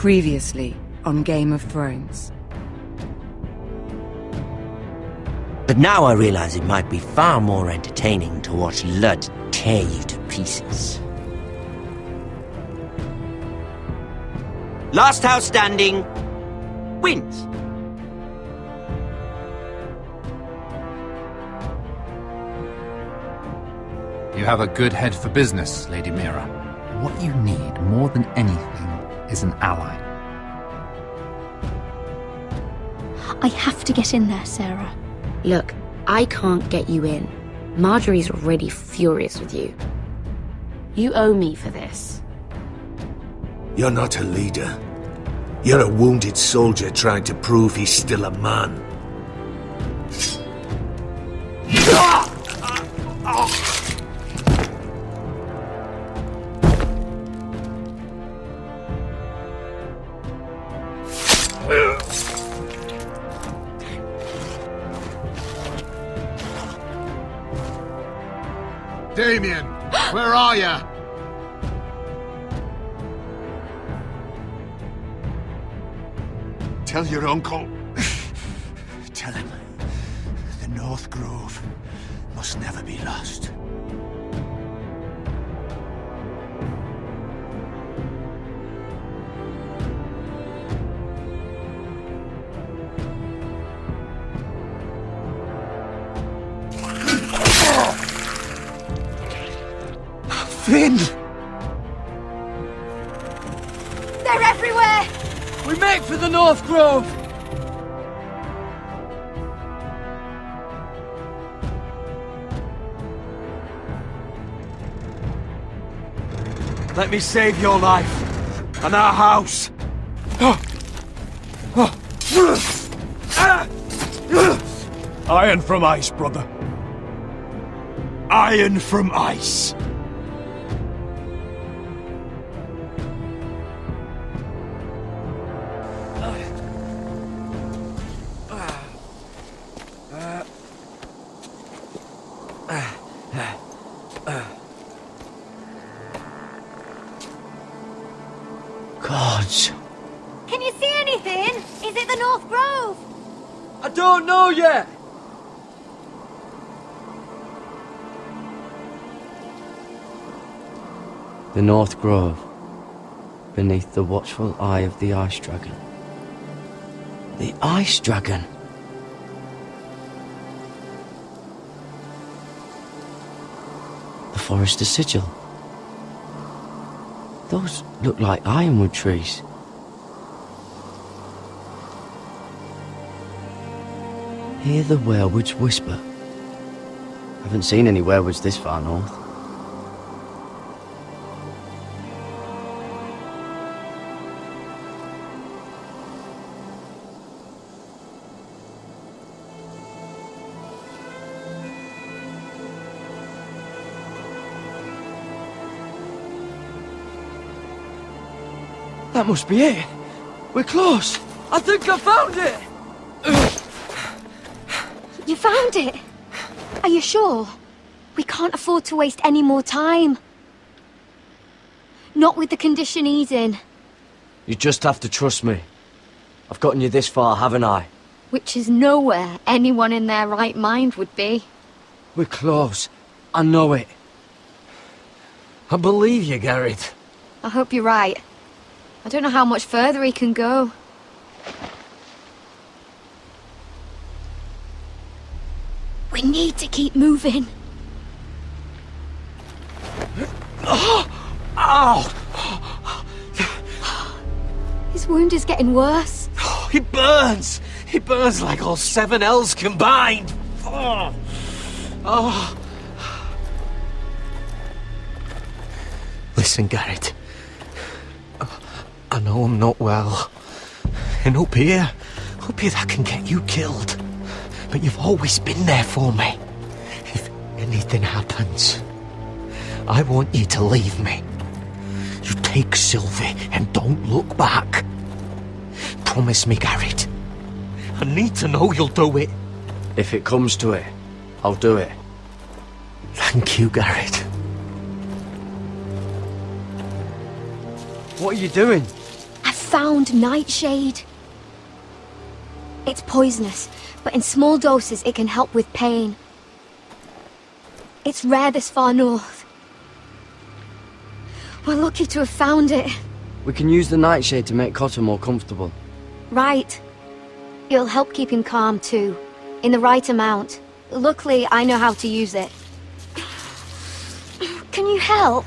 Previously on Game of Thrones. But now I realize it might be far more entertaining to watch Ludd tear you to pieces. Last house standing wins. You have a good head for business, Lady Mira. What you need more than anything is an ally. I have to get in there, Sarah. Look, I can't get you in. Marjorie's already furious with you. You owe me for this. You're not a leader. You're a wounded soldier trying to prove he's still a man. Damien, where are ya? Tell your uncle. Tell him the North Grove must never be lost. Finn! They're everywhere! We make for the North Grove! Let me save your life and our house. Iron from ice, brother. Iron from ice. Gods. Can you see anything? Is it the North Grove? I don't know yet. The North Grove, beneath the watchful eye of the Ice Dragon. The Ice Dragon. The Forrester's Sigil. Those look like ironwood trees. Hear the werewolves whisper. Haven't seen any werewolves this far north. That must be it. We're close. I think I found it. You found it? Are you sure? We can't afford to waste any more time. Not with the condition he's in. You just have to trust me. I've gotten you this far, haven't I? Which is nowhere anyone in their right mind would be. We're close. I know it. I believe you, Garrett. I hope you're right. I don't know how much further he can go. We need to keep moving. Ow! His wound is getting worse. He burns! He burns like all 7 L's combined! Oh. Listen, Garrett. I know I'm not well. And up here that can get you killed. But you've always been there for me. If anything happens, I want you to leave me. You take Sylvie and don't look back. Promise me, Garrett. I need to know you'll do it. If it comes to it, I'll do it. Thank you, Garrett. What are you doing? I've found nightshade. It's poisonous, but in small doses it can help with pain. It's rare this far north. We're lucky to have found it. We can use the nightshade to make Cotter more comfortable. Right. It'll help keep him calm too, in the right amount. Luckily, I know how to use it. Can you help?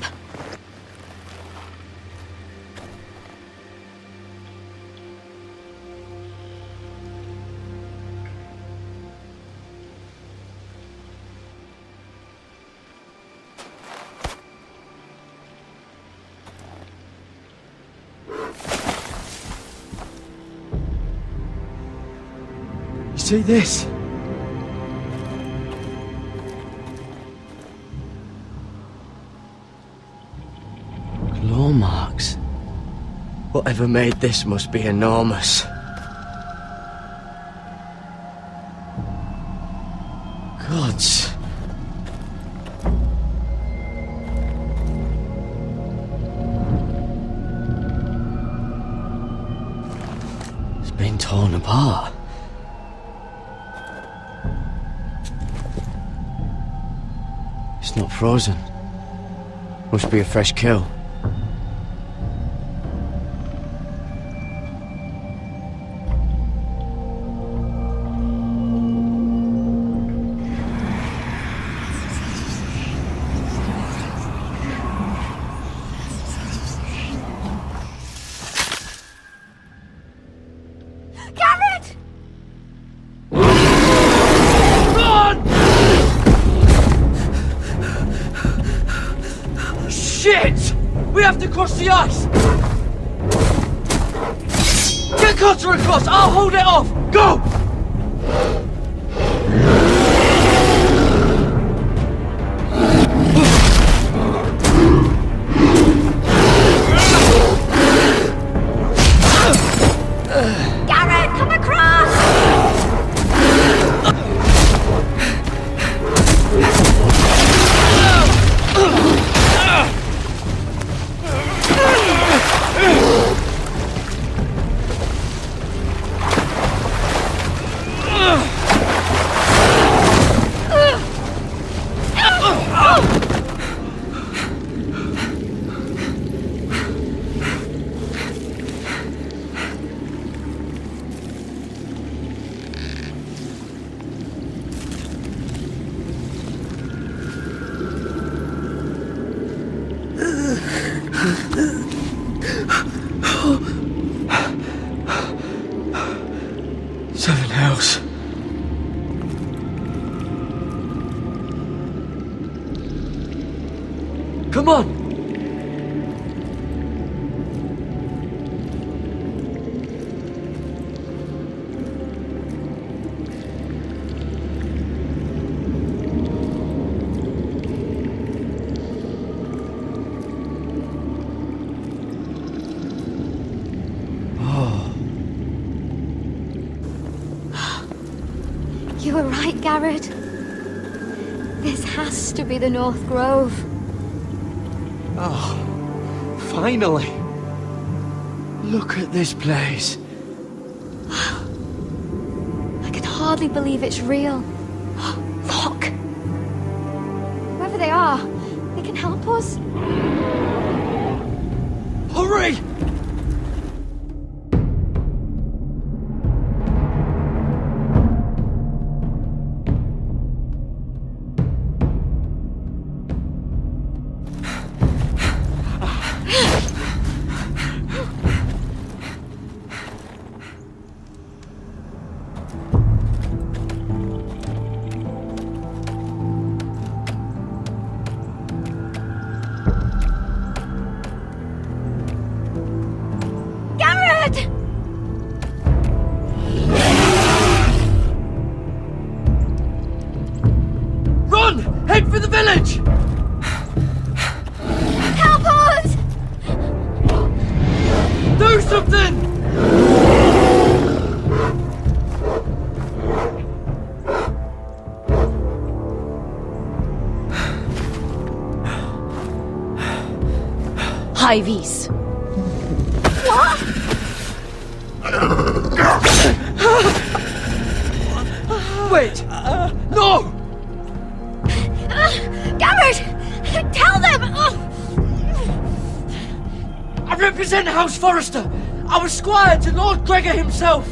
See this? Claw marks. Whatever made this must be enormous. Gods. It's been torn apart. It's not frozen. Must be a fresh kill. Garrett! Shit! We have to cross the ice! Get Cotter across! I'll hold it off! Go! Garrett, come across! Seven hells. Come on! You were right, Garrett. This has to be the North Grove. Oh, finally! Look at this place. I can hardly believe it's real. Look! Whoever they are, they can help us. Hurry! Garrett! Run! Head for the village! Help us! Do something! High vis. What? it! No! Garrett! Tell them! I represent House Forrester. I was squire to Lord Gregor himself.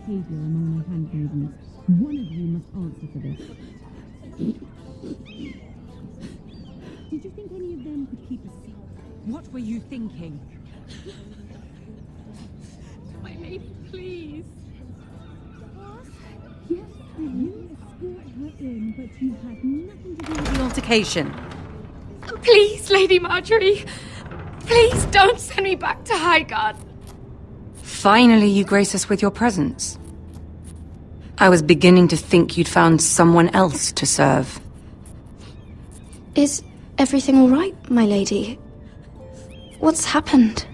behavior among my handmaidens. One of you must answer for this. Did you think any of them could keep a secret? What were you thinking? My lady, please. Yes, you escort her in, but you had nothing to do with The altercation. Please, Lady Marjorie. Please don't send me back to Highgarden. Finally, you grace us with your presence. I was beginning to think you'd found someone else to serve. Is everything all right, my lady? What's happened?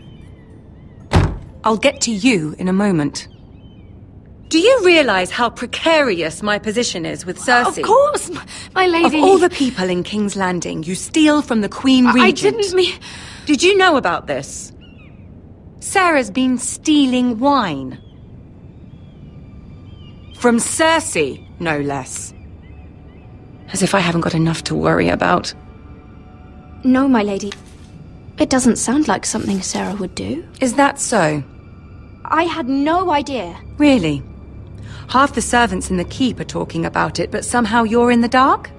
I'll get to you in a moment. Do you realize how precarious my position is with Cersei? Of course, my lady. Of all the people in King's Landing, you steal from the Queen Regent. I didn't mean... Did you know about this? Sarah's been stealing wine. From Cersei, no less. As if I haven't got enough to worry about. No, my lady. It doesn't sound like something Sarah would do. Is that so? I had no idea. Really? Half the servants in the keep are talking about it, but somehow you're in the dark?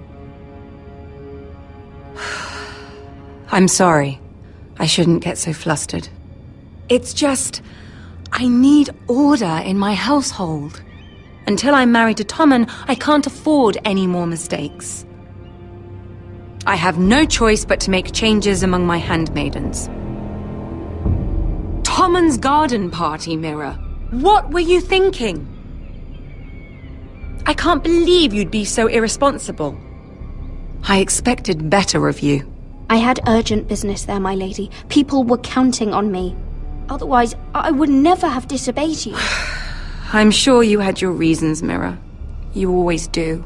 I'm sorry. I shouldn't get so flustered. It's just... I need order in my household. Until I'm married to Tommen, I can't afford any more mistakes. I have no choice but to make changes among my handmaidens. Tommen's garden party, Mira. What were you thinking? I can't believe you'd be so irresponsible. I expected better of you. I had urgent business there, my lady. People were counting on me. Otherwise, I would never have disobeyed you. I'm sure you had your reasons, Mira. You always do.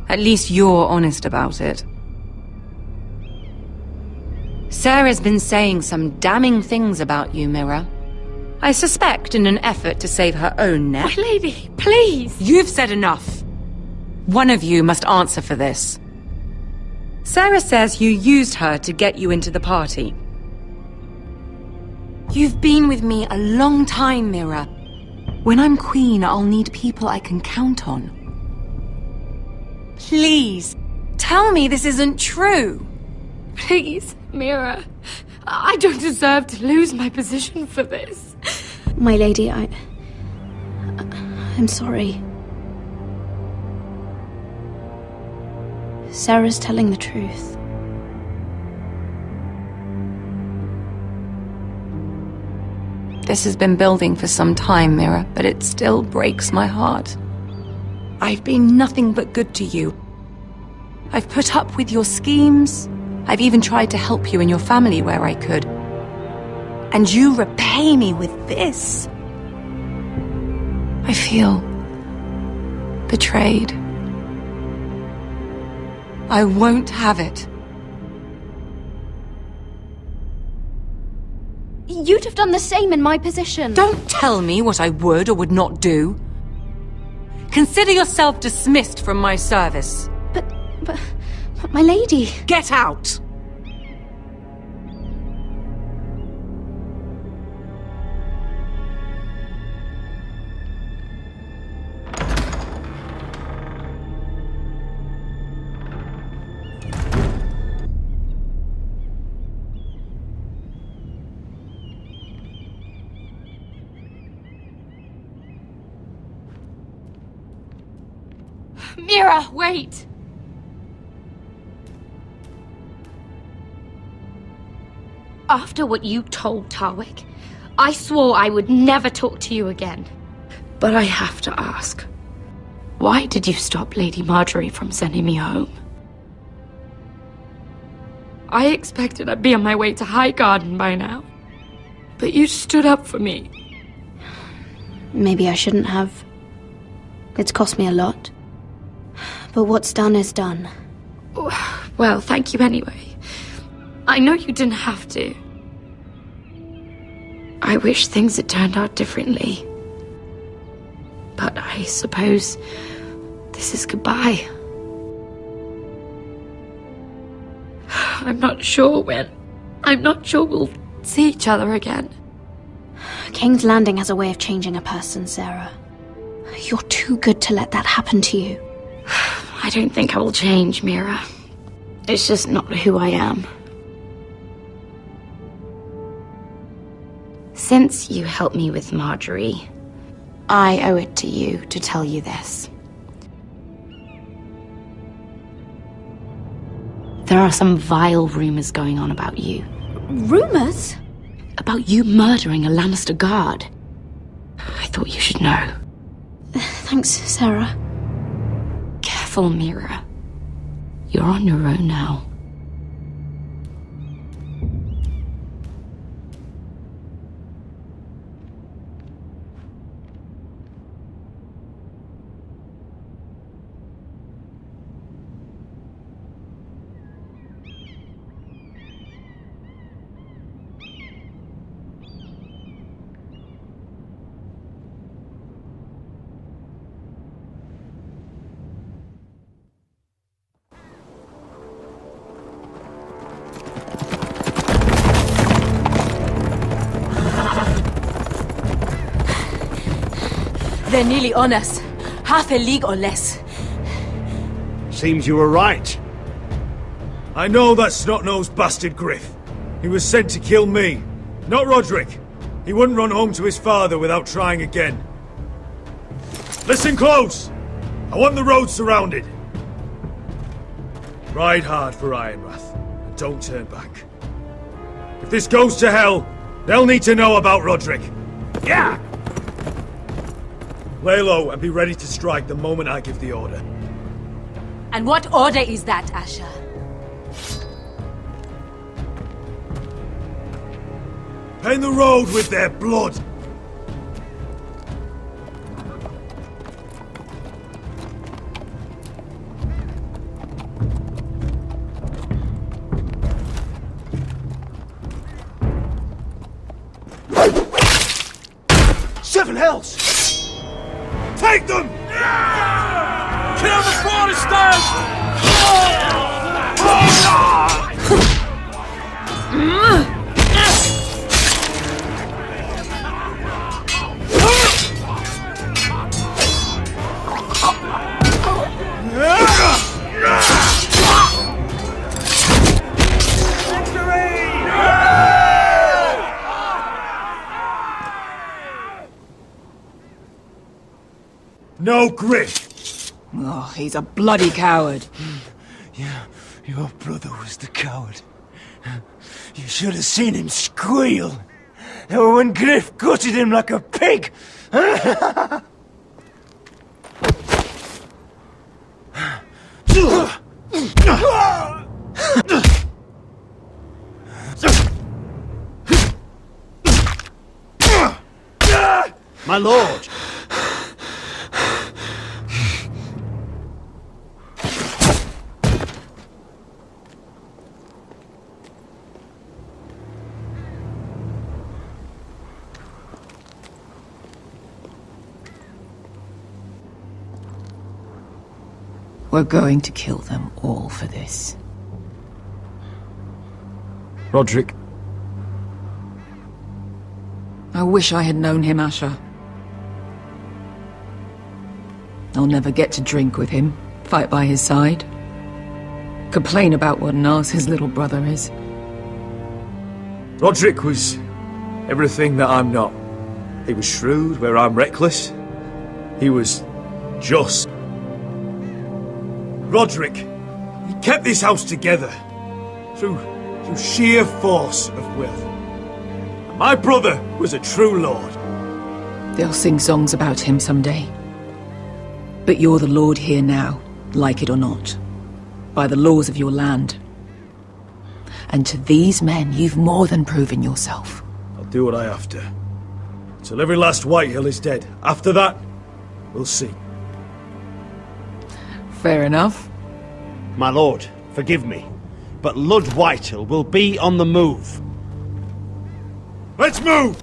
At least you're honest about it. Sarah's been saying some damning things about you, Mira. I suspect in an effort to save her own neck. My lady, please! You've said enough. One of you must answer for this. Sarah says you used her to get you into the party. You've been with me a long time, Mira. When I'm queen, I'll need people I can count on. Please, tell me this isn't true. Please, Mira. I don't deserve to lose my position for this. My lady, I'm sorry. Sarah's telling the truth. This has been building for some time, Mira, but it still breaks my heart. I've been nothing but good to you. I've put up with your schemes. I've even tried to help you and your family where I could. And you repay me with this. I feel betrayed. I won't have it. You'd have done the same in my position. Don't tell me what I would or would not do. Consider yourself dismissed from my service. But my lady... Get out! Mira, wait! After what you told Tarwick, I swore I would never talk to you again. But I have to ask, why did you stop Lady Marjorie from sending me home? I expected I'd be on my way to Highgarden by now, but you stood up for me. Maybe I shouldn't have. It's cost me a lot. But what's done is done. Well, thank you anyway. I know you didn't have to. I wish things had turned out differently. But I suppose this is goodbye. I'm not sure when. I'm not sure we'll see each other again. King's Landing has a way of changing a person, Sarah. You're too good to let that happen to you. I don't think I will change, Mira. It's just not who I am. Since you helped me with Marjorie, I owe it to you to tell you this. There are some vile rumors going on about you. Rumors? About you murdering a Lannister guard. I thought you should know. Thanks, Sarah. Careful, Mira. You're on your own now. They're nearly on us. Half a league or less. Seems you were right. I know that snot-nosed bastard Griff. He was sent to kill me, not Roderick. He wouldn't run home to his father without trying again. Listen close! I want the road surrounded. Ride hard for Ironrath, and don't turn back. If this goes to hell, they'll need to know about Roderick. Yeah! Lay low and be ready to strike the moment I give the order. And what order is that, Asher? Paint the road with their blood! Seven hells! Take them! Kill the Foresters! No Griff! Oh, he's a bloody coward. Your brother was the coward. You should have seen him squeal when Griff gutted him like a pig. My lord! We're going to kill them all for this. Roderick. I wish I had known him, Asher. I'll never get to drink with him, fight by his side, complain about what an arse his little brother is. Roderick was everything that I'm not. He was shrewd where I'm reckless. He was just. Roderick, he kept this house together through sheer force of will. And my brother was a true lord. They'll sing songs about him someday. But you're the lord here now, like it or not, by the laws of your land. And to these men, you've more than proven yourself. I'll do what I have to. Till every last Whitehill is dead. After that, we'll see. Fair enough. My lord, forgive me, but Lud Whitehill will be on the move. Let's move!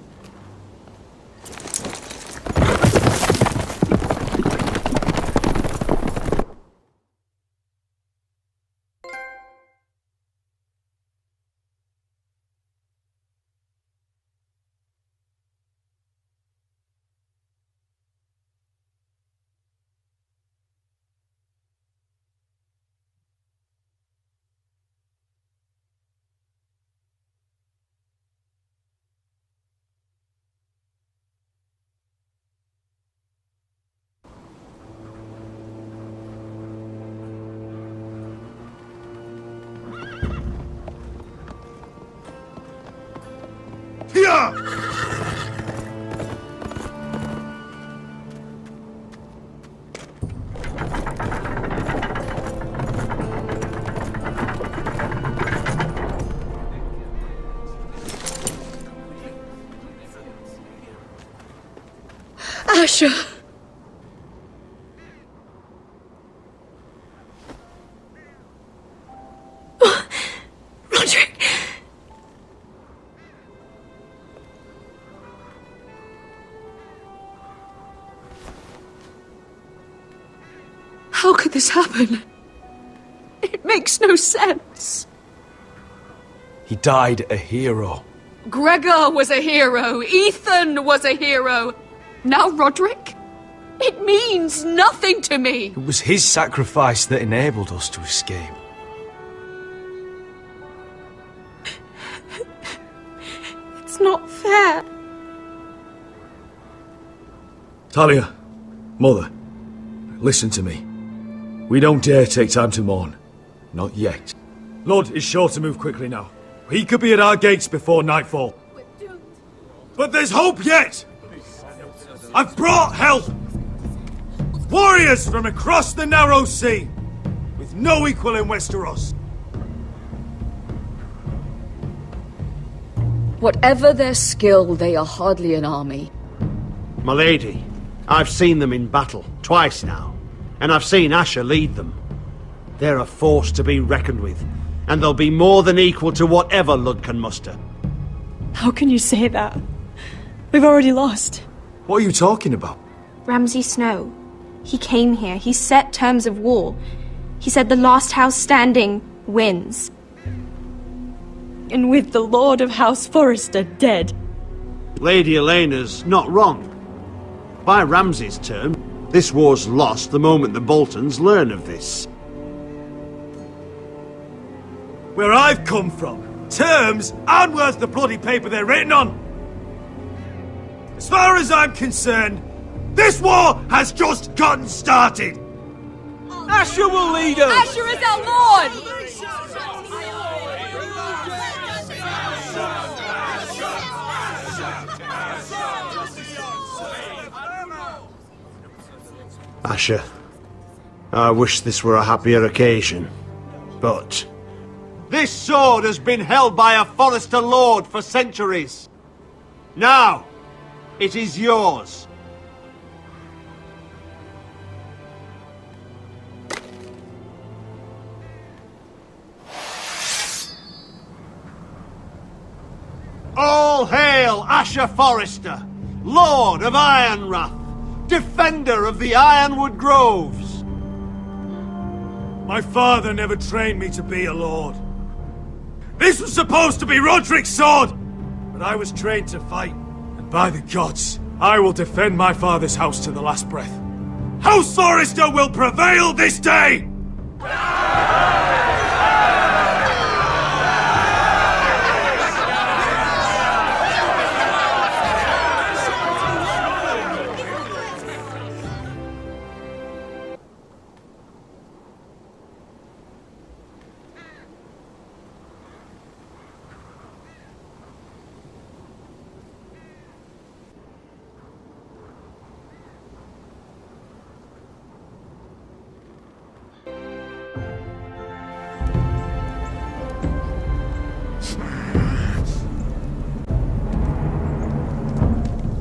Asher! Roderick! How could this happen? It makes no sense. He died a hero. Gregor was a hero. Ethan was a hero. Now Roderick? It means nothing to me. It was his sacrifice that enabled us to escape. It's not fair. Talia, Mother, listen to me. We don't dare take time to mourn. Not yet. Lud is sure to move quickly now. He could be at our gates before nightfall. But there's hope yet! I've brought help! Warriors from across the narrow sea, with no equal in Westeros. Whatever their skill, they are hardly an army. My lady, I've seen them in battle, twice now, and I've seen Asher lead them. They're a force to be reckoned with, and they'll be more than equal to whatever Lud can muster. How can you say that? We've already lost. What are you talking about? Ramsay Snow. He came here. He set terms of war. He said the last house standing wins. And with the Lord of House Forrester dead. Lady Elena's not wrong. By Ramsay's term, this war's lost the moment the Boltons learn of this. Where I've come from, terms aren't worth the bloody paper they're written on. As far as I'm concerned, this war has just gotten started. Asher will lead us! Asher is our lord! Asher, I wish this were a happier occasion, but this sword has been held by a Forrester lord for centuries. Now, it is yours. All hail Asher Forrester, Lord of Ironrath, defender of the Ironwood Groves. My father never trained me to be a lord. This was supposed to be Roderick's sword, but I was trained to fight, and by the gods, I will defend my father's house to the last breath. House Forrester will prevail this day!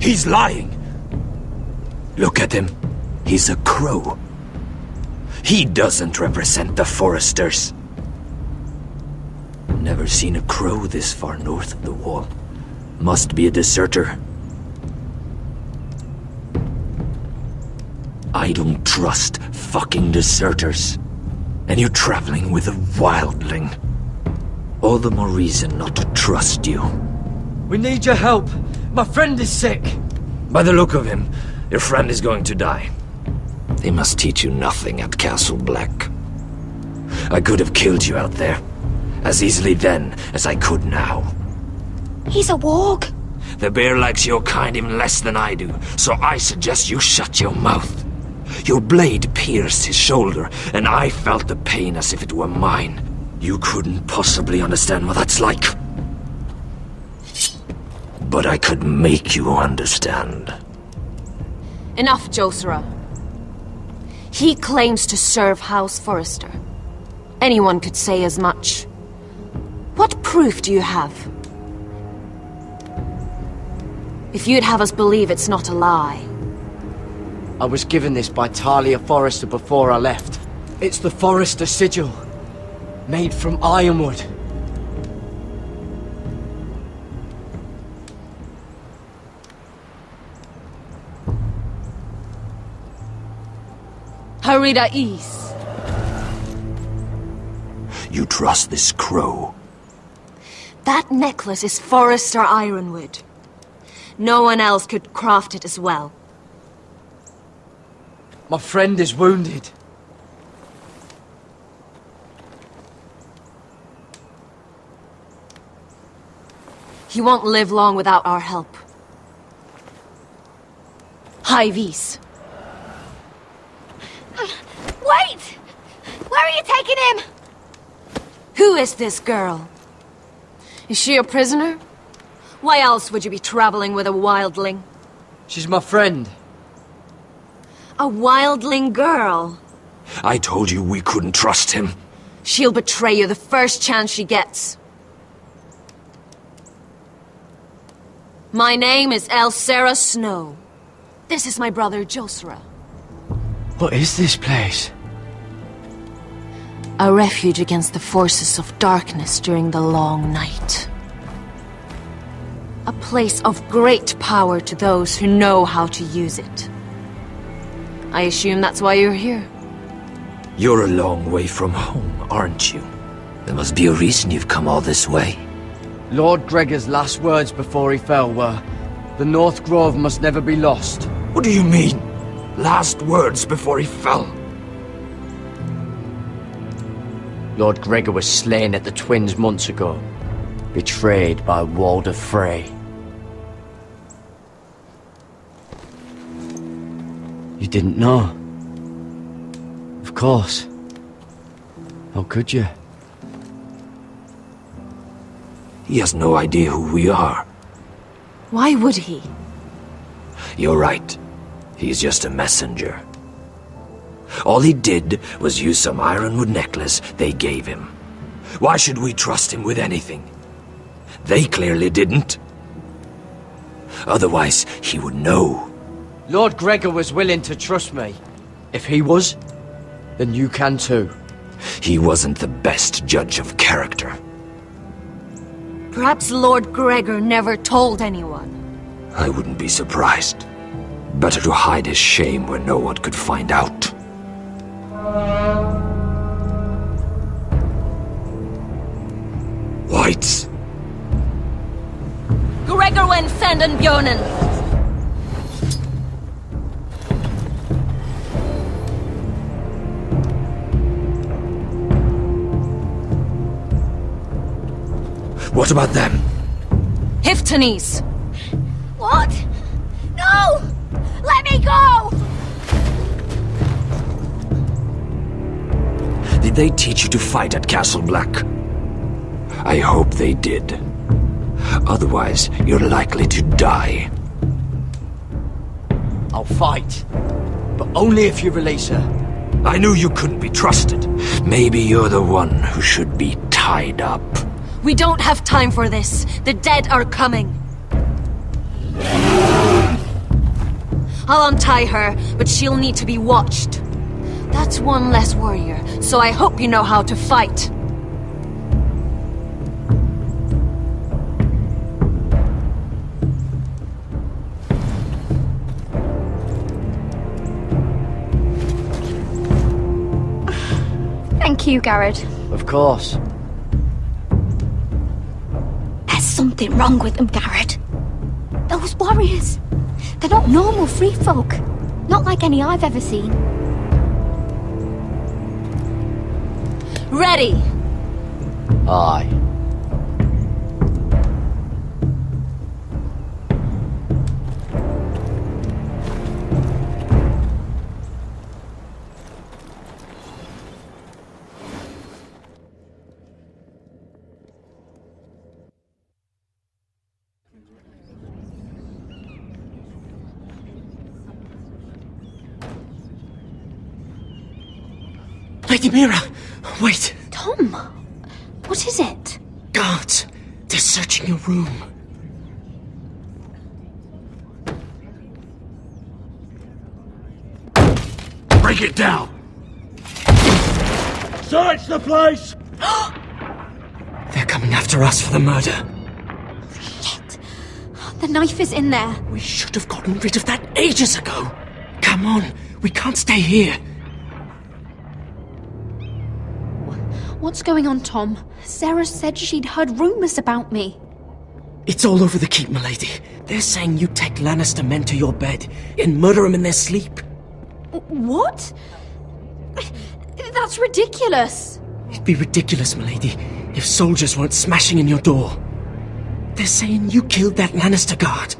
He's lying. Look at him. He's a crow. He doesn't represent the Forresters. Never seen a crow this far north of the wall. Must be a deserter. I don't trust fucking deserters. And you're traveling with a wildling. All the more reason not to trust you. We need your help. My friend is sick. By the look of him, your friend is going to die. They must teach you nothing at Castle Black. I could have killed you out there, as easily then as I could now. He's a warg. The bear likes your kind even less than I do, so I suggest you shut your mouth. Your blade pierced his shoulder, and I felt the pain as if it were mine. You couldn't possibly understand what that's like. But I could make you understand. Enough, Josera. He claims to serve House Forrester. Anyone could say as much. What proof do you have? If you'd have us believe it's not a lie. I was given this by Talia Forrester before I left. It's the Forrester sigil, made from ironwood. Harida East. You trust this crow? That necklace is Forrester Ironwood. No one else could craft it as well. My friend is wounded. He won't live long without our help. High Vis. Wait! Where are you taking him? Who is this girl? Is she a prisoner? Why else would you be traveling with a wildling? She's my friend. A wildling girl? I told you we couldn't trust him. She'll betray you the first chance she gets. My name is Elsera Snow. This is my brother Josera. What is this place? A refuge against the forces of darkness during the long night. A place of great power to those who know how to use it. I assume that's why you're here. You're a long way from home, aren't you? There must be a reason you've come all this way. Lord Gregor's last words before he fell were, "The North Grove must never be lost." What do you mean? Last words before he fell? Lord Gregor was slain at the Twins months ago, betrayed by Walder Frey. You didn't know? Of course. How could you? He has no idea who we are. Why would he? You're right. He's just a messenger. All he did was use some ironwood necklace they gave him. Why should we trust him with anything? They clearly didn't. Otherwise, he would know. Lord Gregor was willing to trust me. If he was, then you can too. He wasn't the best judge of character. Perhaps Lord Gregor never told anyone. I wouldn't be surprised. Better to hide his shame where no one could find out. Whites. Gregor went senden Björnen. What about them? Hiftanes. What? No! Let me go! Did they teach you to fight at Castle Black? I hope they did. Otherwise, you're likely to die. I'll fight. But only if you release her. I knew you couldn't be trusted. Maybe you're the one who should be tied up. We don't have time for this. The dead are coming. I'll untie her, but she'll need to be watched. That's one less warrior, so I hope you know how to fight. Thank you, Garrett. Of course. There's something wrong with them, Garrett. Those warriors. They're not normal free folk. Not like any I've ever seen. Ready! Aye. Lady Mira! Wait! Tom! What is it? Guards! They're searching your room. Break it down! Search the place! They're coming after us for the murder. Shit! The knife is in there. We should have gotten rid of that ages ago. Come on, we can't stay here. What's going on, Tom? Sarah said she'd heard rumors about me. It's all over the keep, milady. They're saying you take Lannister men to your bed and murder them in their sleep. What? That's ridiculous. It'd be ridiculous, milady, if soldiers weren't smashing in your door. They're saying you killed that Lannister guard.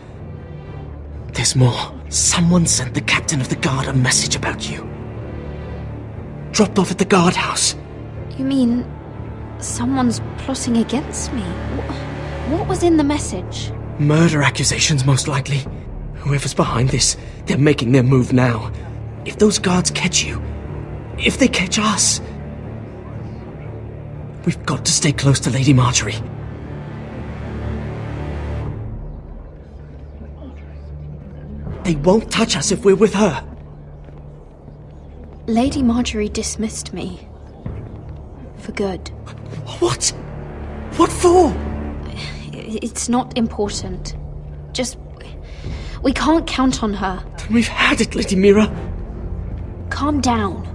There's more. Someone sent the captain of the guard a message about you. Dropped off at the guardhouse. You mean someone's plotting against me? What was in the message? Murder accusations, most likely. Whoever's behind this, they're making their move now. If those guards catch you, if they catch us, we've got to stay close to Lady Marjorie. They won't touch us if we're with her. Lady Marjorie dismissed me. For good. What? What for? It's not important. Just... we can't count on her. Then we've had it, Lady Mira. Calm down.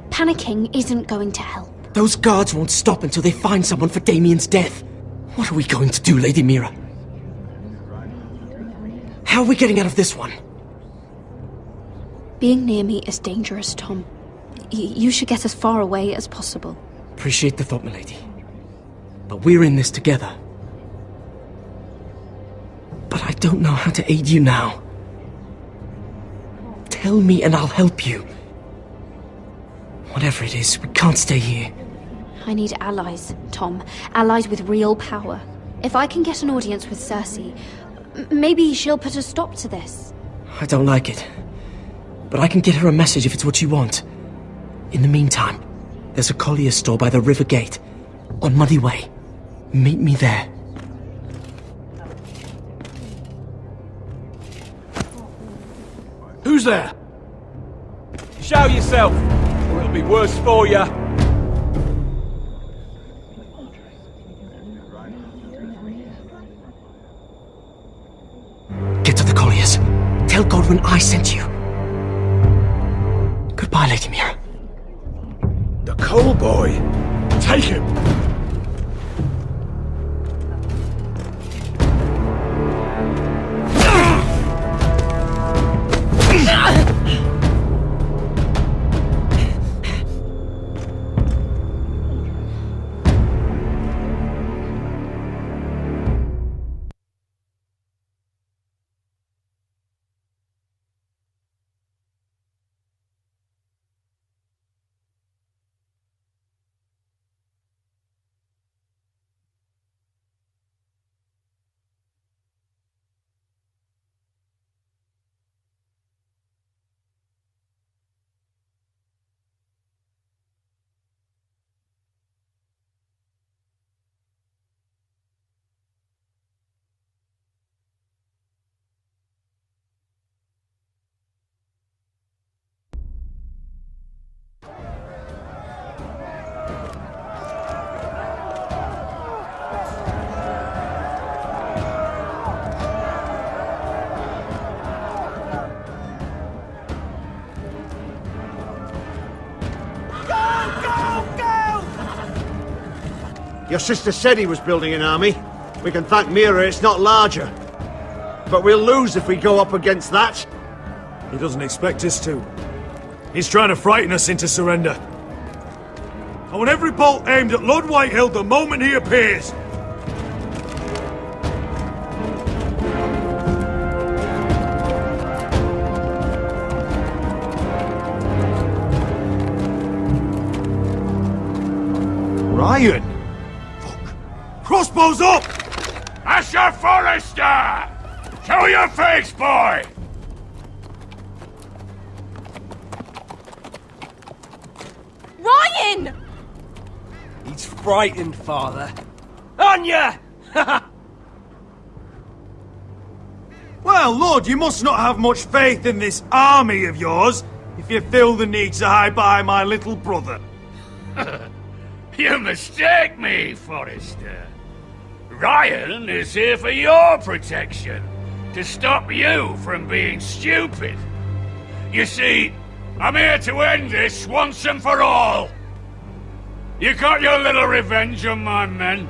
Panicking isn't going to help. Those guards won't stop until they find someone for Damien's death. What are we going to do, Lady Mira? How are we getting out of this one? Being near me is dangerous, Tom. You should get as far away as possible. Appreciate the thought, milady. But we're in this together. But I don't know how to aid you now. Tell me and I'll help you. Whatever it is, we can't stay here. I need allies, Tom. Allies with real power. If I can get an audience with Cersei, maybe she'll put a stop to this. I don't like it. But I can get her a message if it's what you want. In the meantime, there's a collier's store by the river gate, on Muddy Way. Meet me there. Who's there? Show yourself, or it'll be worse for you. Get to the colliers. Tell Godwyn I sent you. Goodbye, Lady Mira. The Coal Boy. Take him. Your sister said he was building an army. We can thank Mira it's not larger. But we'll lose if we go up against that. He doesn't expect us to. He's trying to frighten us into surrender. I want every bolt aimed at Lord Whitehill the moment he appears. Ryan! Crossbows up! Asher Forrester! Show your face, boy! Ryan! He's frightened, Father. On ya! Well, Lord, you must not have much faith in this army of yours if you feel the need to hide behind my little brother. You mistake me, Forrester. Ryan is here for your protection, to stop you from being stupid. You see, I'm here to end this once and for all. You got your little revenge on my men,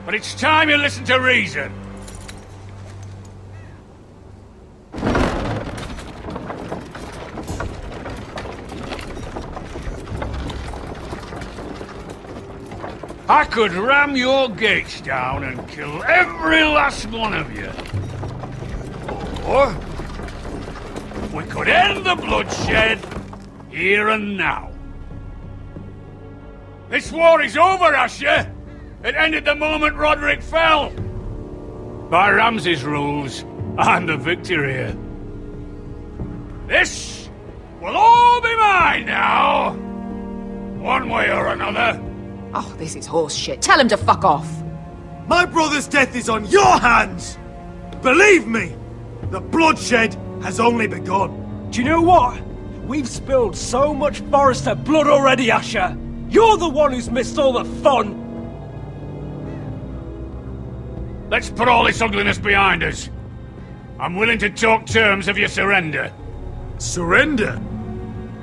but it's time you listen to reason. I could ram your gates down and kill every last one of you. Or we could end the bloodshed here and now. This war is over, Asher. It ended the moment Roderick fell. By Ramsay's rules, I'm the victor here. This will all be mine now. One way or another. Oh, this is horse shit. Tell him to fuck off. My brother's death is on your hands! Believe me, the bloodshed has only begun. Do you know what? We've spilled so much Forrester blood already, Asher. You're the one who's missed all the fun. Let's put all this ugliness behind us. I'm willing to talk terms of your surrender. Surrender?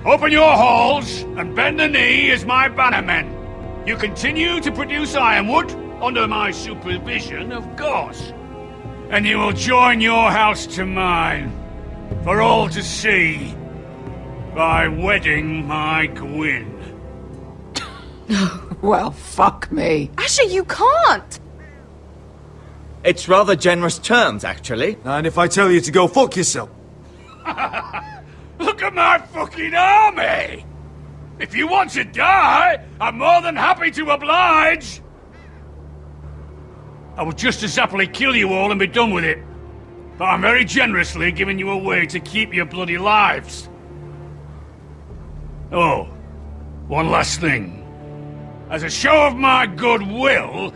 Open your halls and bend the knee as my bannermen. You continue to produce ironwood, under my supervision, of course. And you will join your house to mine, for all to see, by wedding my Gwyn. Well, fuck me. Asher, you can't! It's rather generous terms, actually. And if I tell you to go fuck yourself? Look at my fucking army! If you want to die, I'm more than happy to oblige! I would just as happily kill you all and be done with it. But I'm very generously giving you a way to keep your bloody lives. Oh, one last thing. As a show of my goodwill,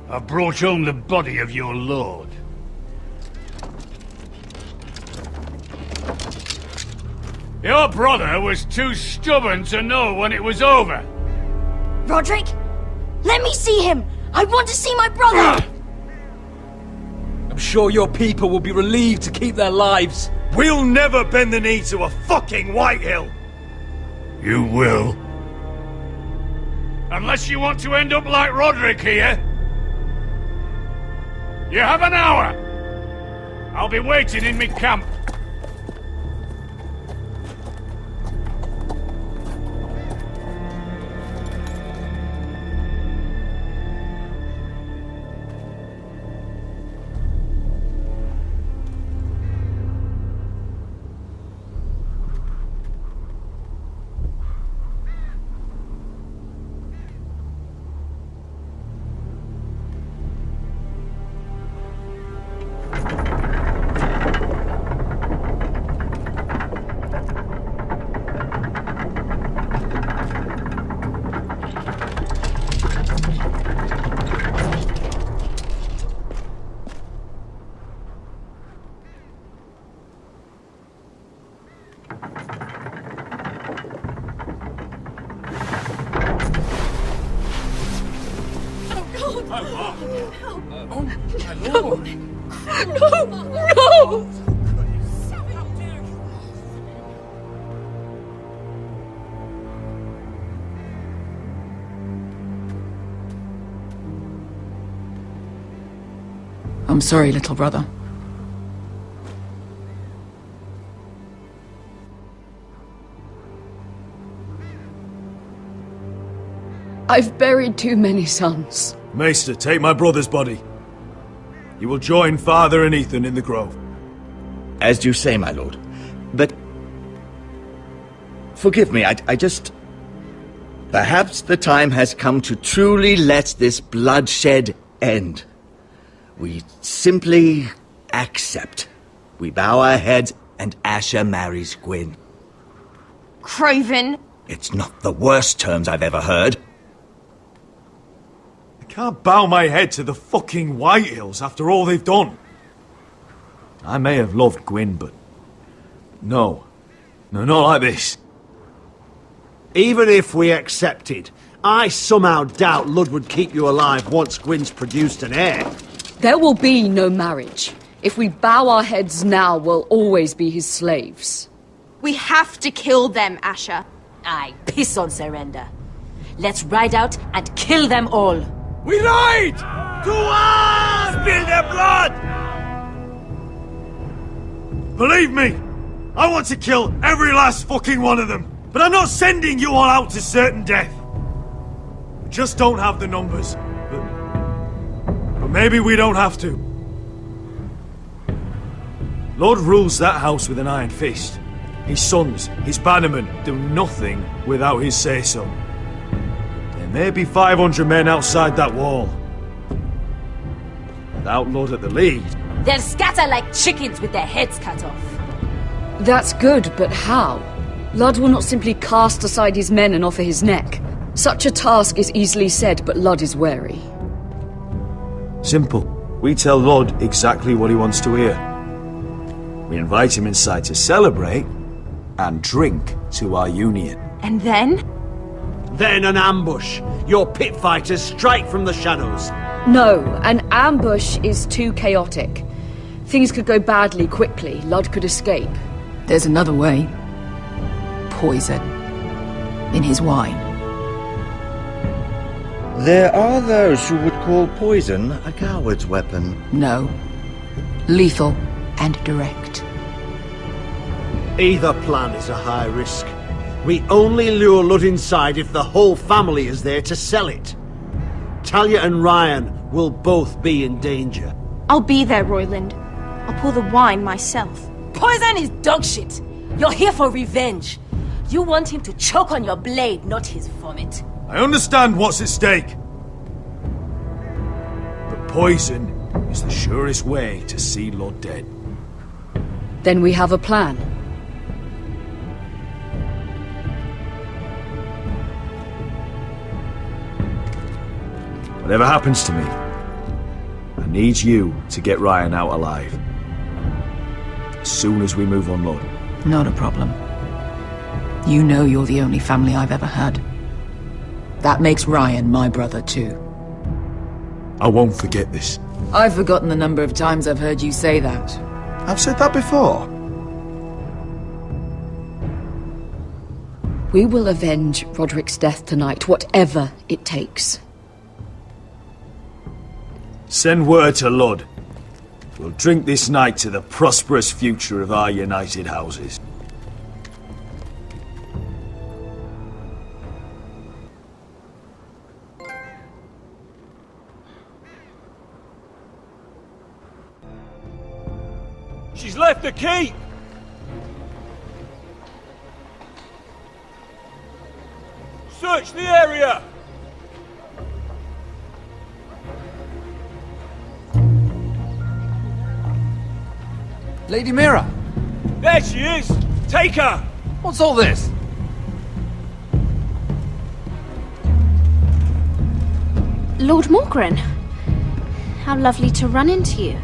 I've brought home the body of your lord. Your brother was too stubborn to know when it was over. Roderick, let me see him! I want to see my brother! I'm sure your people will be relieved to keep their lives. We'll never bend the knee to a fucking Whitehill! You will. Unless you want to end up like Roderick here. You have an hour. I'll be waiting in me camp. No! I'm sorry, little brother. I've buried too many sons. Maester, take my brother's body. You will join Father and Ethan in the grove. As you say, my lord. But... forgive me, I just... Perhaps the time has come to truly let this bloodshed end. We simply accept. We bow our heads and Asher marries Gwyn. Craven! It's not the worst terms I've ever heard. I can't bow my head to the fucking Whitehills after all they've done. I may have loved Gwyn, but... No. No, not like this. Even if we accepted, I somehow doubt Lud would keep you alive once Gwyn's produced an heir. There will be no marriage. If we bow our heads now, we'll always be his slaves. We have to kill them, Asher. Aye, piss on surrender. Let's ride out and kill them all. We ride! To us! Spill their blood! Believe me, I want to kill every last fucking one of them. But I'm not sending you all out to certain death. We just don't have the numbers. But maybe we don't have to. Lord rules that house with an iron fist. His sons, his bannermen, do nothing without his say-so. There may be 500 men outside that wall. Without Lord at the lead... They'll scatter like chickens with their heads cut off. That's good, but how? Lud will not simply cast aside his men and offer his neck. Such a task is easily said, but Lud is wary. Simple. We tell Lud exactly what he wants to hear. We invite him inside to celebrate and drink to our union. And then? Then an ambush. Your pit fighters strike from the shadows. No, an ambush is too chaotic. Things could go badly quickly. Lud could escape. There's another way. Poison. In his wine. There are those who would call poison a coward's weapon. No. Lethal and direct. Either plan is a high risk. We only lure Lud inside if the whole family is there to sell it. Talia and Ryan will both be in danger. I'll be there, Royland. I'll pour the wine myself. Poison is dog shit. You're here for revenge. You want him to choke on your blade, not his vomit. I understand what's at stake. But poison is the surest way to see Lord dead. Then we have a plan. Whatever happens to me, I need you to get Ryan out alive. As soon as we move on, Lord. Not a problem. You know you're the only family I've ever had. That makes Ryan my brother too. I won't forget this. I've forgotten the number of times I've heard you say that. I've said that before. We will avenge Roderick's death tonight, whatever it takes. Send word to Lud. We'll drink this night to the prosperous future of our united houses. She's left the keep! Search the area! Lady Mira! There she is! Take her! What's all this? Lord Morgren. How lovely to run into you.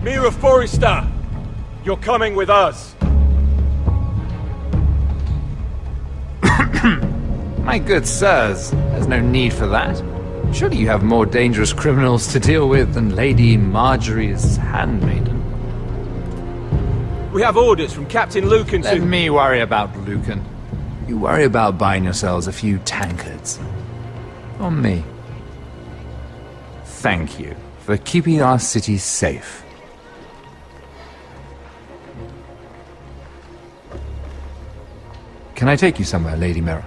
Mira Forrester! You're coming with us! My good sirs, there's no need for that. Surely you have more dangerous criminals to deal with than Lady Marjorie's handmaiden. We have orders from Captain Lucan to... Let me worry about Lucan. You worry about buying yourselves a few tankards. On me. Thank you for keeping our city safe. Can I take you somewhere, Lady Mira?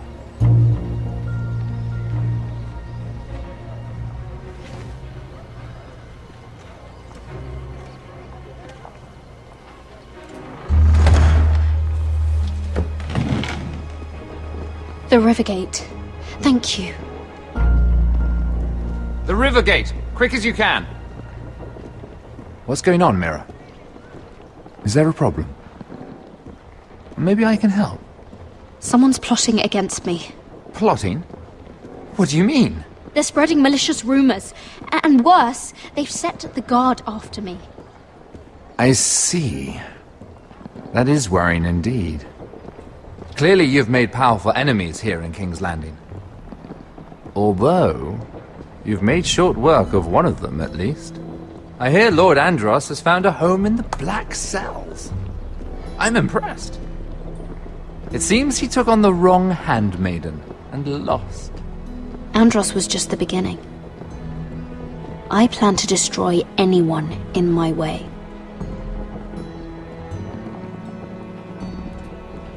The Rivergate. Thank you. The Rivergate! Quick as you can! What's going on, Mira? Is there a problem? Maybe I can help. Someone's plotting against me. Plotting? What do you mean? They're spreading malicious rumors. And worse, they've set the guard after me. I see. That is worrying indeed. Clearly you've made powerful enemies here in King's Landing. Although, you've made short work of one of them, at least. I hear Lord Andros has found a home in the Black Cells. I'm impressed. It seems he took on the wrong handmaiden and lost. Andros was just the beginning. I plan to destroy anyone in my way.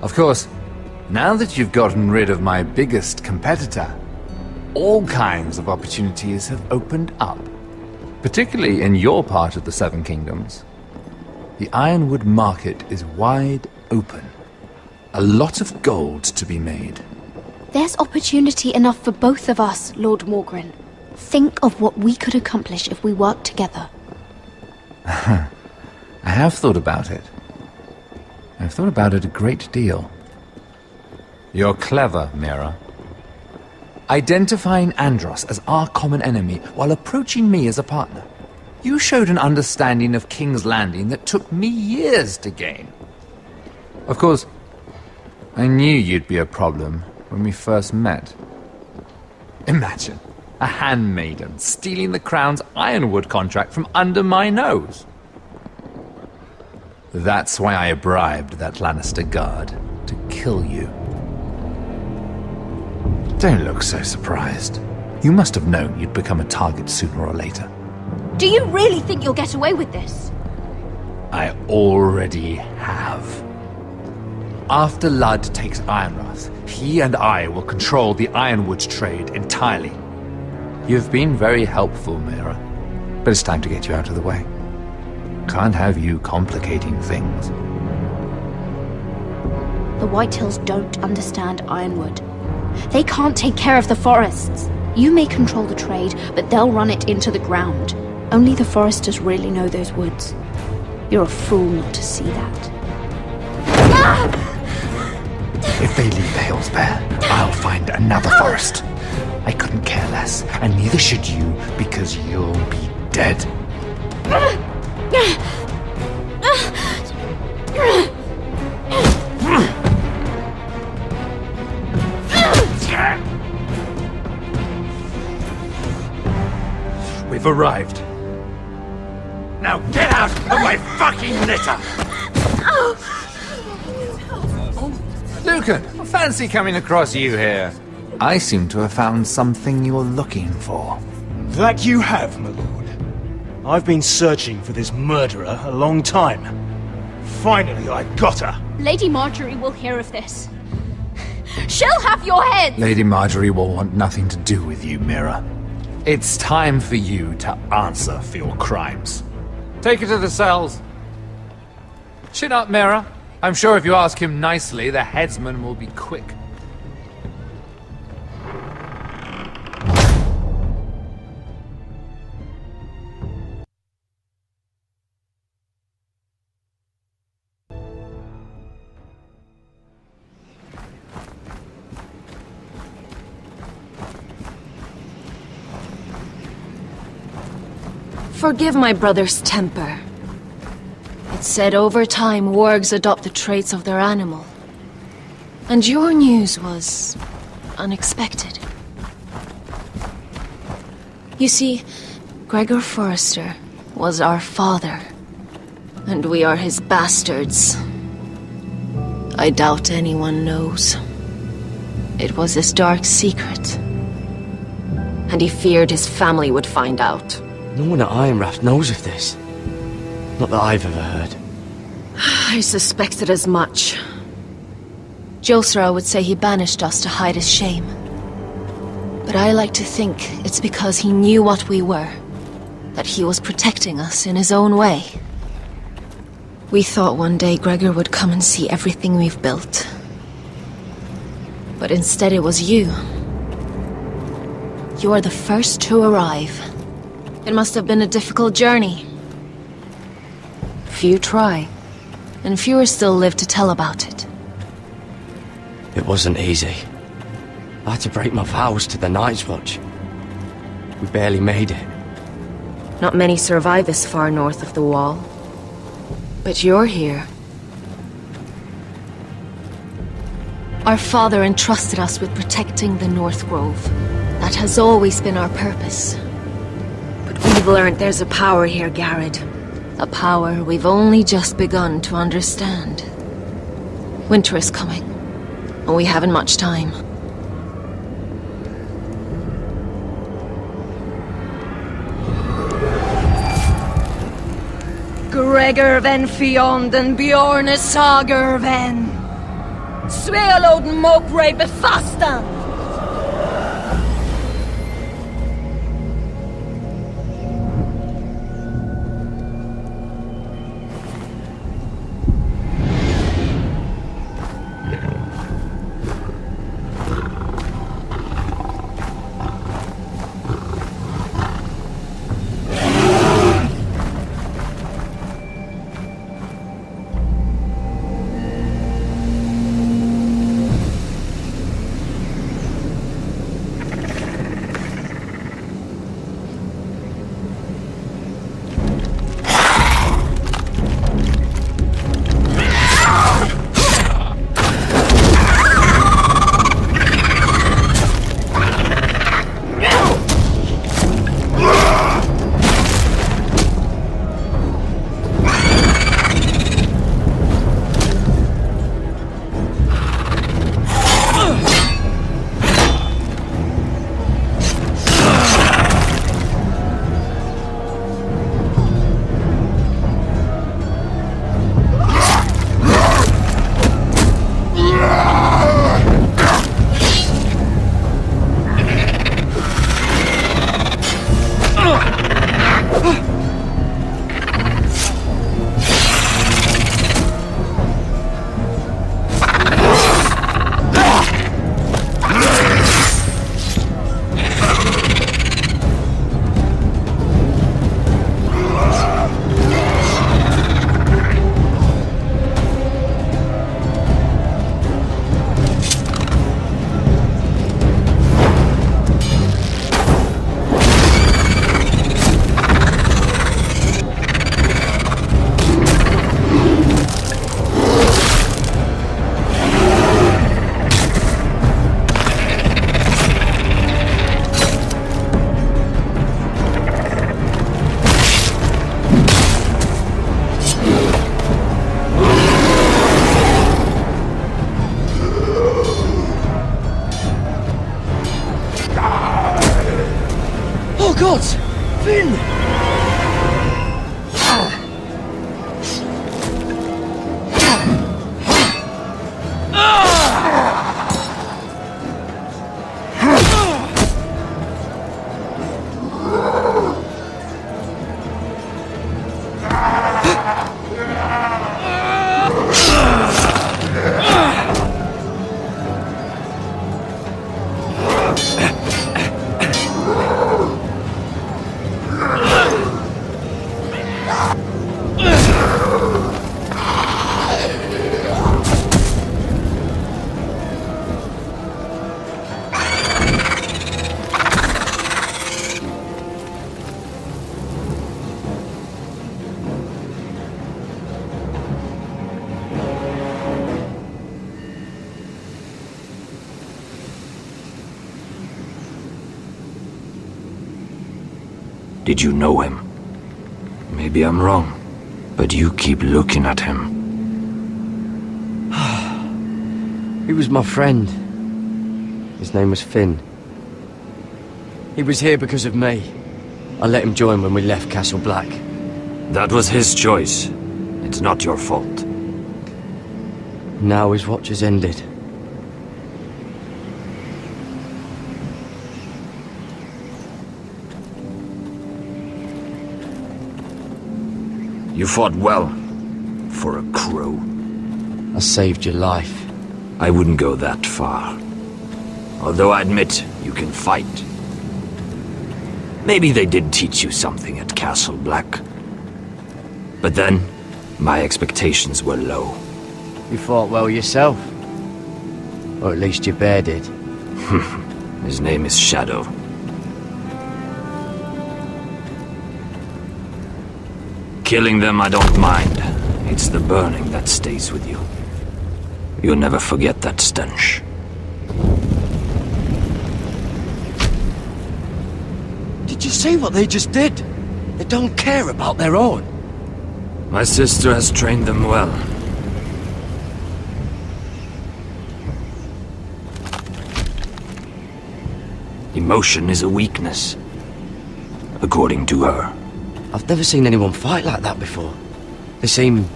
Of course, now that you've gotten rid of my biggest competitor, all kinds of opportunities have opened up. Particularly in your part of the Seven Kingdoms. The Ironwood market is wide open. A lot of gold to be made. There's opportunity enough for both of us, Lord Morgren. Think of what we could accomplish if we worked together. I have thought about it. I've thought about it a great deal. You're clever, Mira. Identifying Andros as our common enemy while approaching me as a partner. You showed an understanding of King's Landing that took me years to gain. Of course, I knew you'd be a problem when we first met. Imagine a handmaiden stealing the Crown's Ironwood contract from under my nose. That's why I bribed that Lannister guard to kill you. Don't look so surprised. You must have known you'd become a target sooner or later. Do you really think you'll get away with this? I already have. After Ludd takes Ironrath, he and I will control the Ironwood trade entirely. You've been very helpful, Mira, but it's time to get you out of the way. Can't have you complicating things. The Whitehills don't understand Ironwood. They can't take care of the forests. You may control the trade, but they'll run it into the ground. Only the Foresters really know those woods. You're a fool not to see that. If they leave the hills bare, I'll find another forest. I couldn't care less, and neither should you, because you'll be dead. We've arrived. Now get out of my fucking litter! Lucan, I fancy coming across you here. I seem to have found something you're looking for. That you have, my lord. I've been searching for this murderer a long time. Finally, I got her. Lady Marjorie will hear of this. She'll have your head! Lady Marjorie will want nothing to do with you, Mira. It's time for you to answer for your crimes. Take her to the cells. Chin up, Mira. I'm sure if you ask him nicely, the headsman will be quick. Forgive my brother's temper. It's said over time wargs adopt the traits of their animal. And your news was unexpected. You see, Gregor Forrester was our father, and we are his bastards. I doubt anyone knows. It was his dark secret, and he feared his family would find out. No one at Ironrath knows of this. Not that I've ever heard. I suspected as much. Josra would say he banished us to hide his shame. But I like to think it's because he knew what we were. That he was protecting us in his own way. We thought one day Gregor would come and see everything we've built. But instead it was you. You are the first to arrive. It must have been a difficult journey. Few try, and fewer still live to tell about it. It wasn't easy. I had to break my vows to the Night's Watch. We barely made it. Not many survive this far north of the Wall. But you're here. Our father entrusted us with protecting the North Grove. That has always been our purpose. We've learned there's a power here, Garrett. A power we've only just begun to understand. Winter is coming, and we haven't much time. Gregor ven Fiondan Bjorne Sager ven Svealoden Mokre Befastan. Did you know him? Maybe I'm wrong, but you keep looking at him. He was my friend. His name was Finn. He was here because of me. I let him join when we left Castle Black. That was his choice. It's not your fault. Now his watch has ended. You fought well. For a crow. I saved your life. I wouldn't go that far. Although I admit, you can fight. Maybe they did teach you something at Castle Black. But then, my expectations were low. You fought well yourself. Or at least your bear did. His name is Shadow. Killing them I don't mind. It's the burning that stays with you. You'll never forget that stench. Did you see what they just did? They don't care about their own. My sister has trained them well. Emotion is a weakness, according to her. I've never seen anyone fight like that before. They seem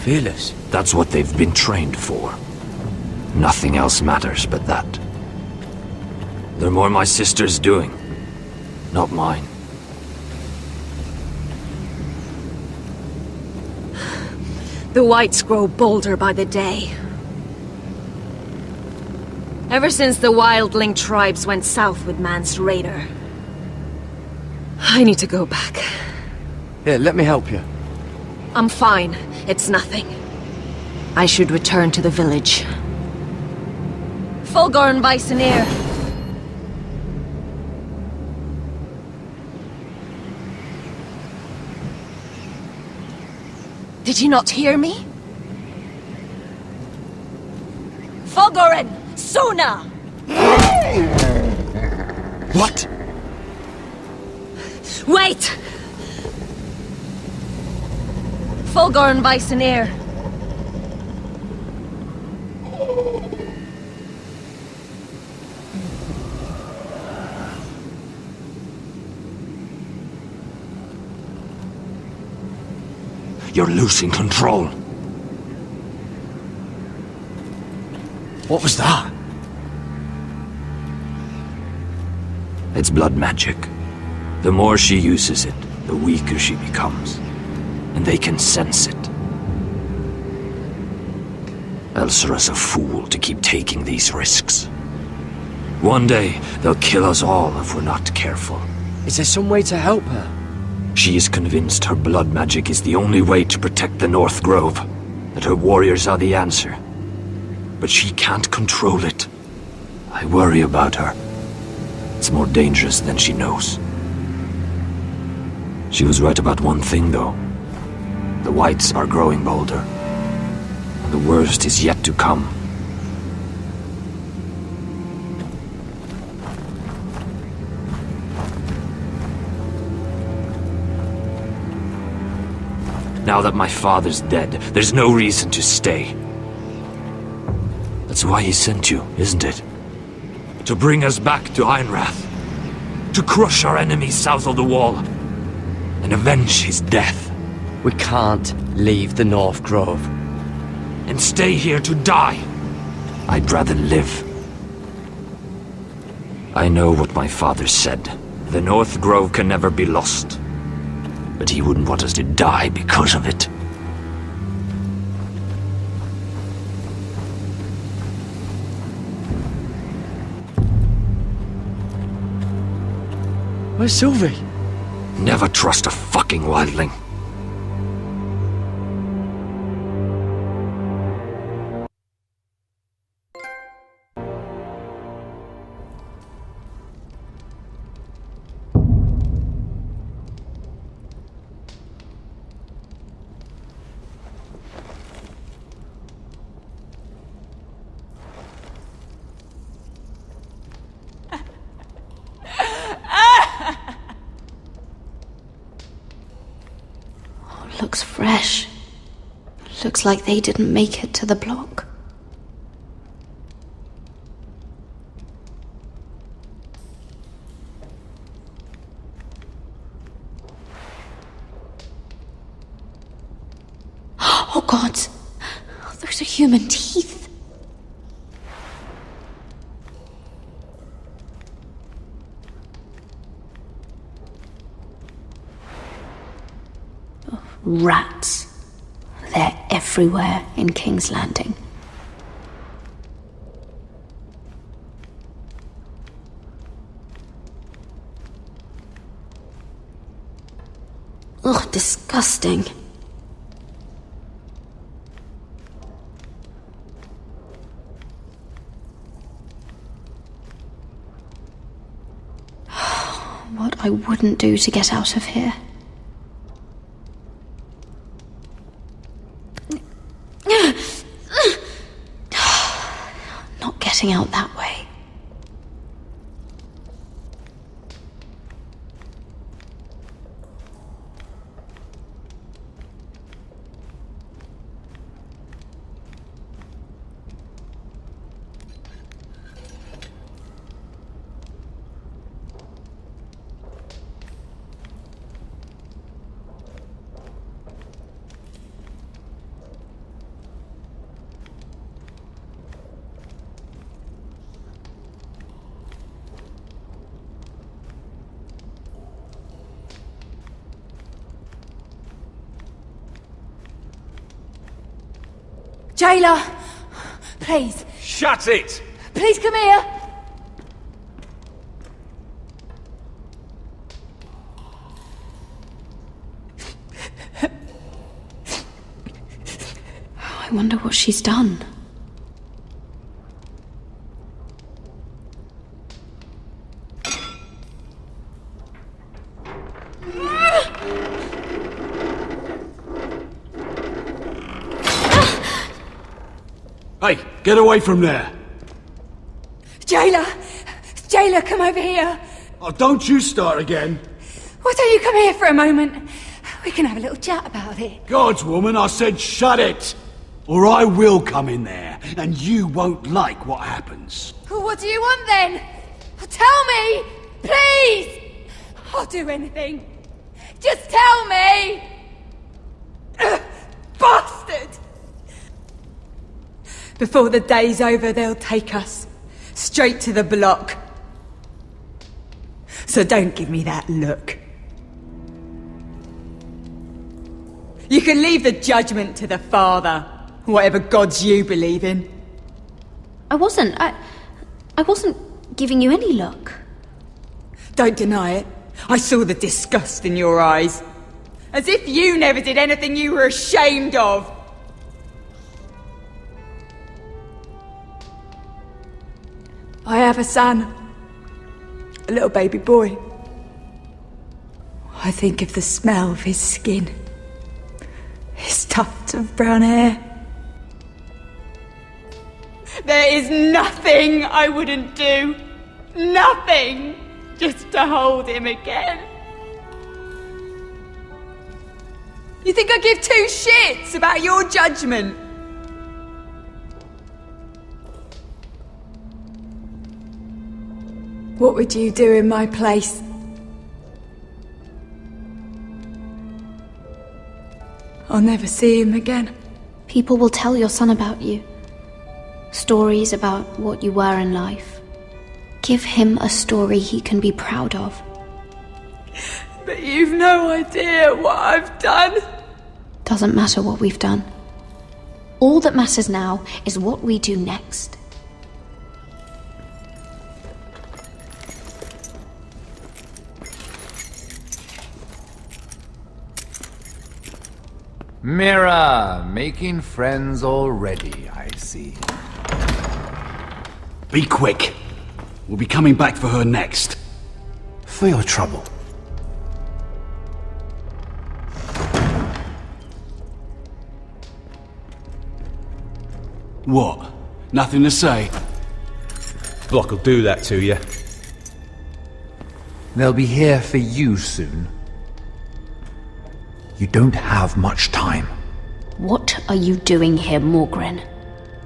fearless. That's what they've been trained for. Nothing else matters but that. They're more my sister's doing, not mine. The Whites grow bolder by the day. Ever since the Wildling tribes went south with Mance Rayder. I need to go back. Here, let me help you. I'm fine. It's nothing. I should return to the village. Fulgor and Vysenir. Did you not hear me? Fulgorin! Suna! What? Wait! Fulgor and Vysenir. You're losing control. What was that? It's blood magic. The more she uses it, the weaker she becomes. And they can sense it. Elsera's a fool to keep taking these risks. One day, they'll kill us all if we're not careful. Is there some way to help her? She is convinced her blood magic is the only way to protect the North Grove, that her warriors are the answer. But she can't control it. I worry about her. It's more dangerous than she knows. She was right about one thing, though. The Whites are growing bolder. The worst is yet to come. Now that my father's dead, there's no reason to stay. That's why he sent you, isn't it? To bring us back to Ironrath. To crush our enemies south of the Wall. And avenge his death. We can't leave the North Grove. And stay here to die. I'd rather live. I know what my father said. The North Grove can never be lost. But he wouldn't want us to die because of it. Where's Sylvie? Never trust a fucking wildling. fresh. Looks like they didn't make it to the block. Oh God! Those are human teeth! Rats. They're everywhere in King's Landing. Ugh, disgusting. What I wouldn't do to get out of here. Not getting out that way. Jailer! Please. Shut it! Please come here! I wonder what she's done. Hey, get away from there! Jailer! Jailer, come over here! Oh, don't you start again! Why don't you come here for a moment? We can have a little chat about it. God's woman, I said shut it! Or I will come in there, and you won't like what happens. Well, what do you want then? Tell me! Please! I'll do anything. Just tell me! Bastard! Before the day's over, they'll take us straight to the block. So don't give me that look. You can leave the judgment to the Father, whatever gods you believe in. I wasn't giving you any look. Don't deny it. I saw the disgust in your eyes. As if you never did anything you were ashamed of. I have a son. A little baby boy. I think of the smell of his skin. His tufts of brown hair. There is nothing I wouldn't do. Nothing! Just to hold him again. You think I give two shits about your judgment? What would you do in my place? I'll never see him again. People will tell your son about you. Stories about what you were in life. Give him a story he can be proud of. But you've no idea what I've done. Doesn't matter what we've done. All that matters now is what we do next. Mira, making friends already, I see. Be quick. We'll be coming back for her next. For your trouble. What? Nothing to say? Block will do that to you. They'll be here for you soon. You don't have much time. What are you doing here, Morgren?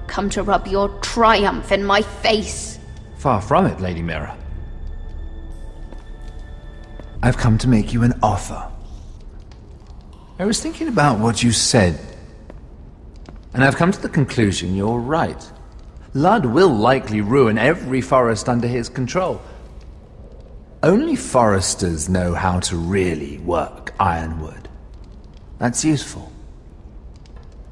Come to rub your triumph in my face? Far from it, Lady Mira. I've come to make you an offer. I was thinking about what you said, and I've come to the conclusion you're right. Ludd will likely ruin every forest under his control. Only foresters know how to really work ironwood. That's useful.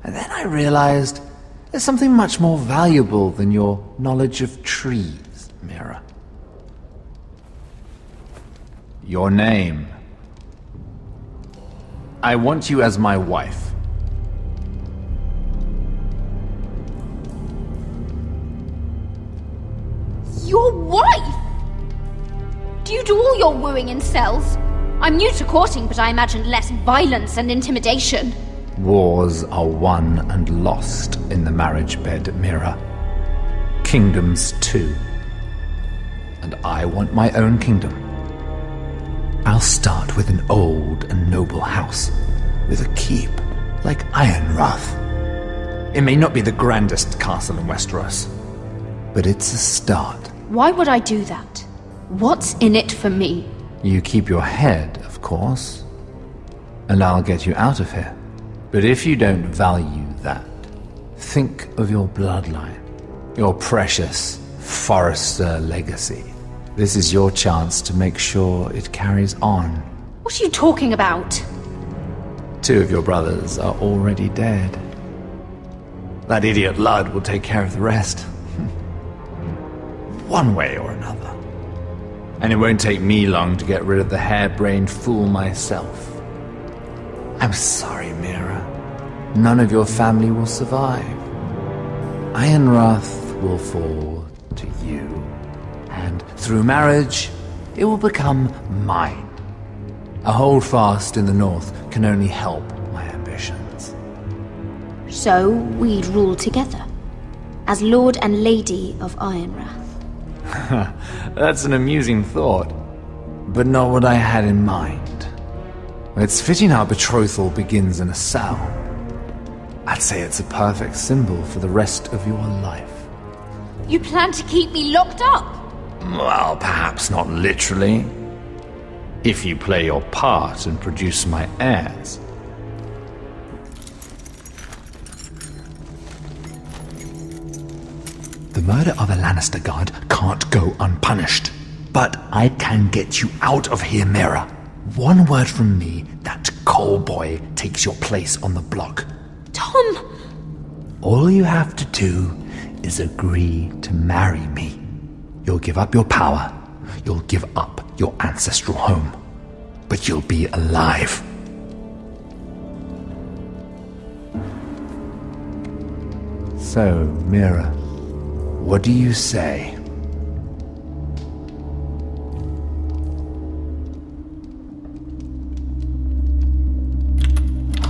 And then I realized there's something much more valuable than your knowledge of trees, Mira. Your name. I want you as my wife. Your wife? Do you do all your wooing in cells? I'm new to courting, but I imagine less violence and intimidation. Wars are won and lost in the marriage bed, Mira. Kingdoms too. And I want my own kingdom. I'll start with an old and noble house, with a keep, like Ironrath. It may not be the grandest castle in Westeros, but it's a start. Why would I do that? What's in it for me? You keep your head, of course, and I'll get you out of here. But if you don't value that, think of your bloodline, your precious Forrester legacy. This is your chance to make sure it carries on. What are you talking about? 2 of your brothers are already dead. That idiot Ludd will take care of the rest. One way or another. And it won't take me long to get rid of the harebrained fool myself. I'm sorry, Mira. None of your family will survive. Ironrath will fall to you. And through marriage, it will become mine. A holdfast in the north can only help my ambitions. So we'd rule together, as Lord and Lady of Ironrath. That's an amusing thought, but not what I had in mind. It's fitting our betrothal begins in a cell. I'd say it's a perfect symbol for the rest of your life. You plan to keep me locked up? Well, perhaps not literally. If you play your part and produce my heirs. The murder of a Lannister guard can't go unpunished. But I can get you out of here, Mira. One word from me, that coal boy takes your place on the block. Tom! All you have to do is agree to marry me. You'll give up your power. You'll give up your ancestral home. But you'll be alive. So, Mira, what do you say?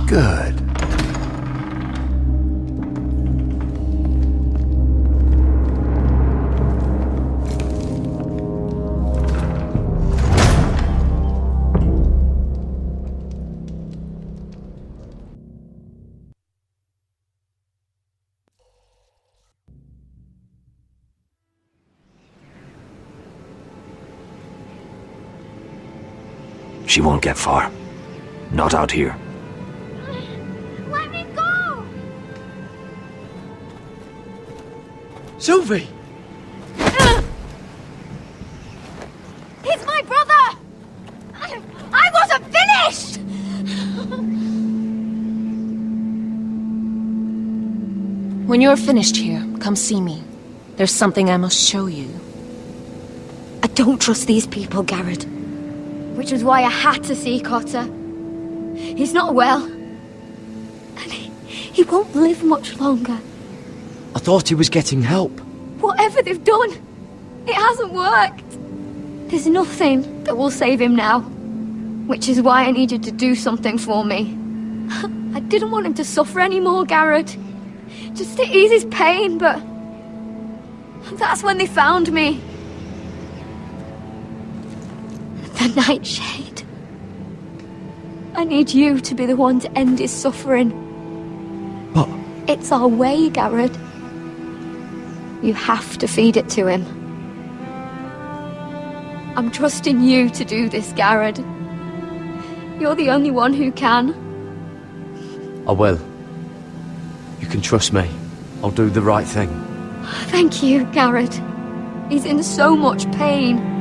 Good. She won't get far. Not out here. Let me go! Sylvie! He's my brother! I wasn't finished! When you're finished here, come see me. There's something I must show you. I don't trust these people, Garrett. Which was why I had to see Cotter. He's not well. And he won't live much longer. I thought he was getting help. Whatever they've done, it hasn't worked. There's nothing that will save him now. Which is why I needed to do something for me. I didn't want him to suffer anymore, Garrett. Just to ease his pain, but... that's when they found me. The Nightshade. I need you to be the one to end his suffering. But... It's our way, Garrett. You have to feed it to him. I'm trusting you to do this, Garrett. You're the only one who can. I will. You can trust me. I'll do the right thing. Thank you, Garrett. He's in so much pain.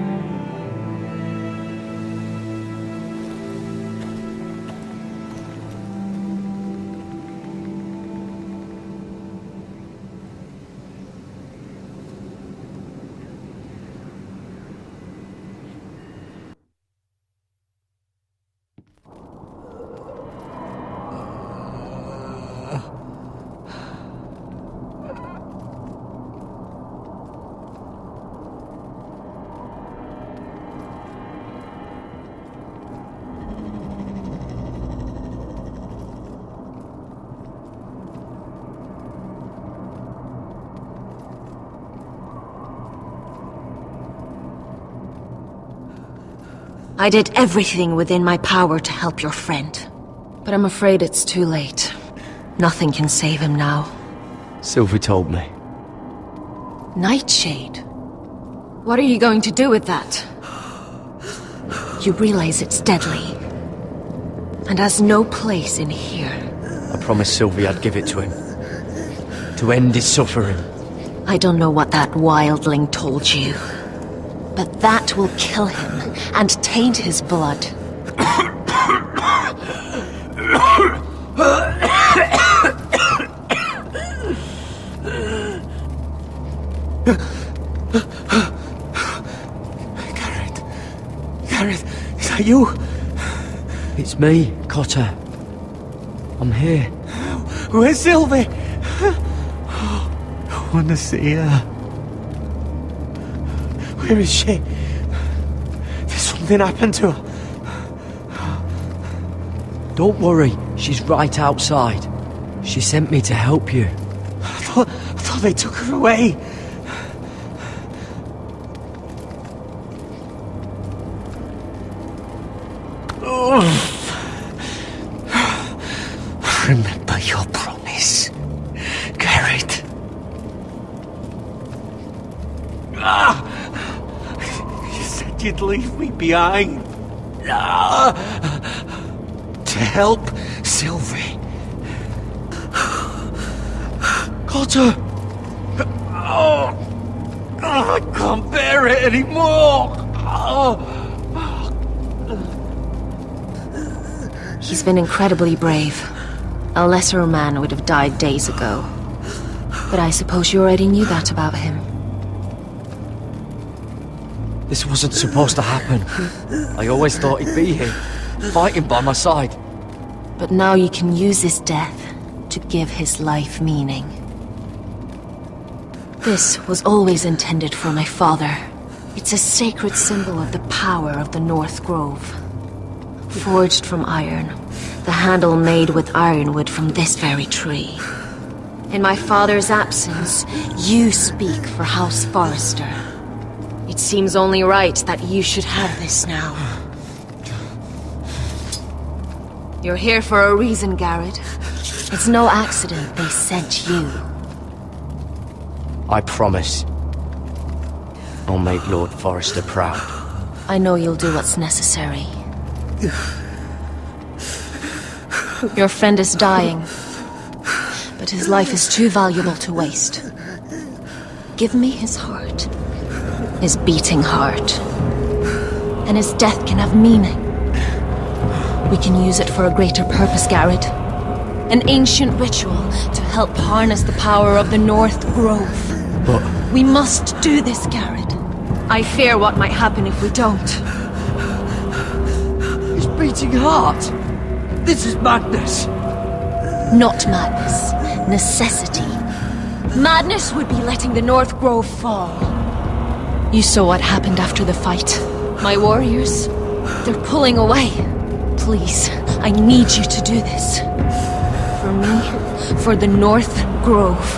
I did everything within my power to help your friend. But I'm afraid it's too late. Nothing can save him now. Sylvie told me. Nightshade? What are you going to do with that? You realize it's deadly. And has no place in here. I promised Sylvie I'd give it to him. To end his suffering. I don't know what that wildling told you. But that will kill him and taint his blood. Garrett, is that you? It's me, Cotter. I'm here. Where's Sylvie? I want to see her. Where is she? Did something happen to her? Don't worry, she's right outside. She sent me to help you. I thought they took her away. Remember your promise, Garrett. You said you'd leave me behind. To help Sylvie. Cotter! I can't bear it anymore! He's been incredibly brave. A lesser man would have died days ago. But I suppose you already knew that about him. This wasn't supposed to happen. I always thought he'd be here, fighting by my side. But now you can use his death to give his life meaning. This was always intended for my father. It's a sacred symbol of the power of the North Grove. Forged from iron, the handle made with ironwood from this very tree. In my father's absence, you speak for House Forrester. It seems only right that you should have this now. You're here for a reason, Garrett. It's no accident they sent you. I promise. I'll make Lord Forrester proud. I know you'll do what's necessary. Your friend is dying, but his life is too valuable to waste. Give me his heart. His beating heart. And his death can have meaning. We can use it for a greater purpose, Garrett. An ancient ritual to help harness the power of the North Grove. But... We must do this, Garrett. I fear what might happen if we don't. His beating heart! This is madness! Not madness. Necessity. Madness would be letting the North Grove fall. You saw what happened after the fight. My warriors, they're pulling away. Please, I need you to do this. For me, for the North Grove.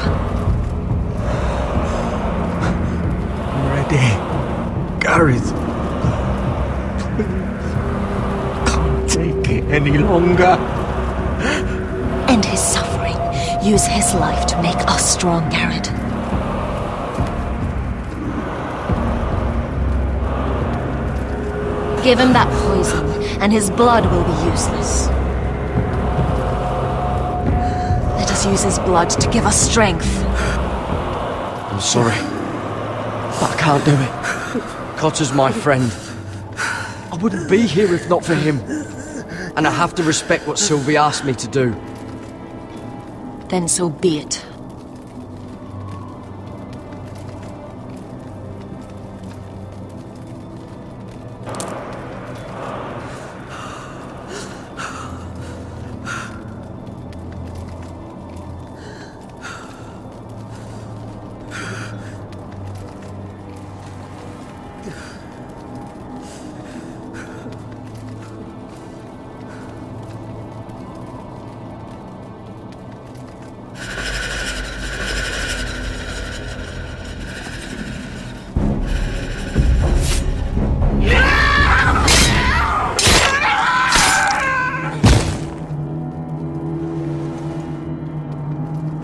I'm ready. Garrett. Please. Can't take it. any longer. End his suffering. Use his life to make us strong, Garrett. Give him that poison, and his blood will be useless. Let us use his blood to give us strength. I'm sorry, but I can't do it. Cotter's my friend. I wouldn't be here if not for him. And I have to respect what Sylvie asked me to do. Then so be it.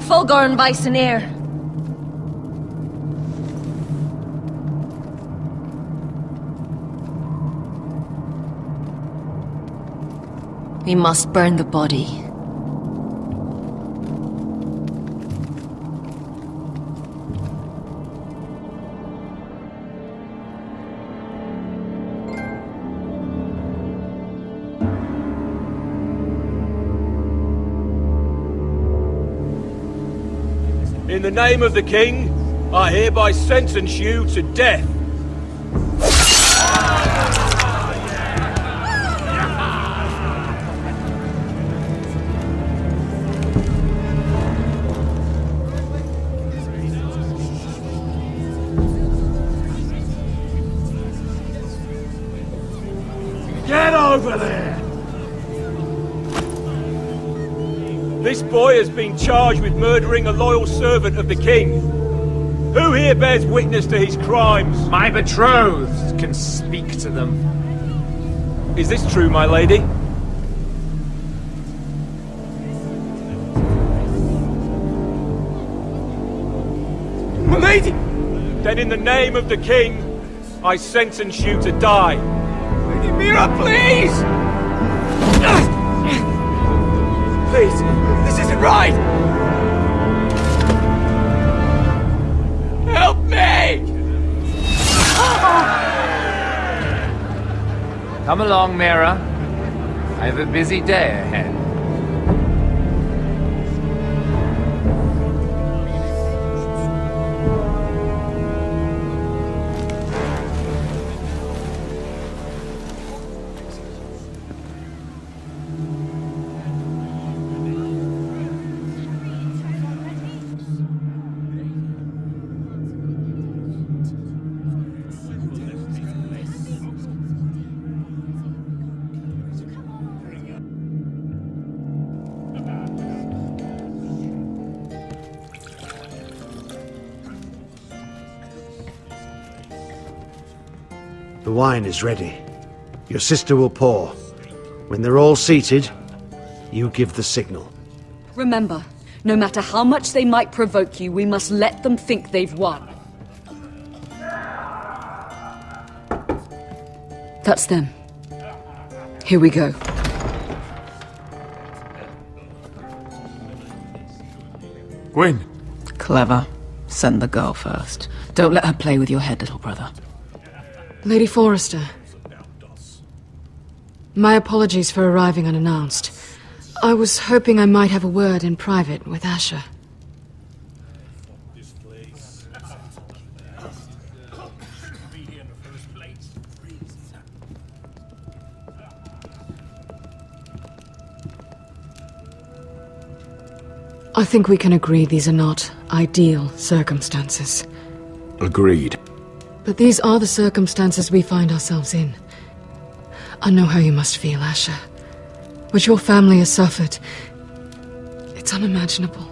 Fulgorn Bysonir. We must burn the body. In the name of the king, I hereby sentence you to death. Get over there! This boy has been charged with murdering a loyal servant of the king. Who here bears witness to his crimes? My betrothed can speak to them. Is this true, my lady? My lady! Then in the name of the king, I sentence you to die. Lady Mira, please! Please, this isn't right! Help me! Come along, Mira. I have a busy day ahead. The wine is ready. Your sister will pour. When they're all seated, you give the signal. Remember, no matter how much they might provoke you, we must let them think they've won. That's them. Here we go. Gwyn. Clever. Send the girl first. Don't let her play with your head, little brother. Lady Forrester. My apologies for arriving unannounced. I was hoping I might have a word in private with Asher. I think we can agree these are not ideal circumstances. Agreed. But these are the circumstances we find ourselves in. I know how you must feel, Asher. What your family has suffered, it's unimaginable.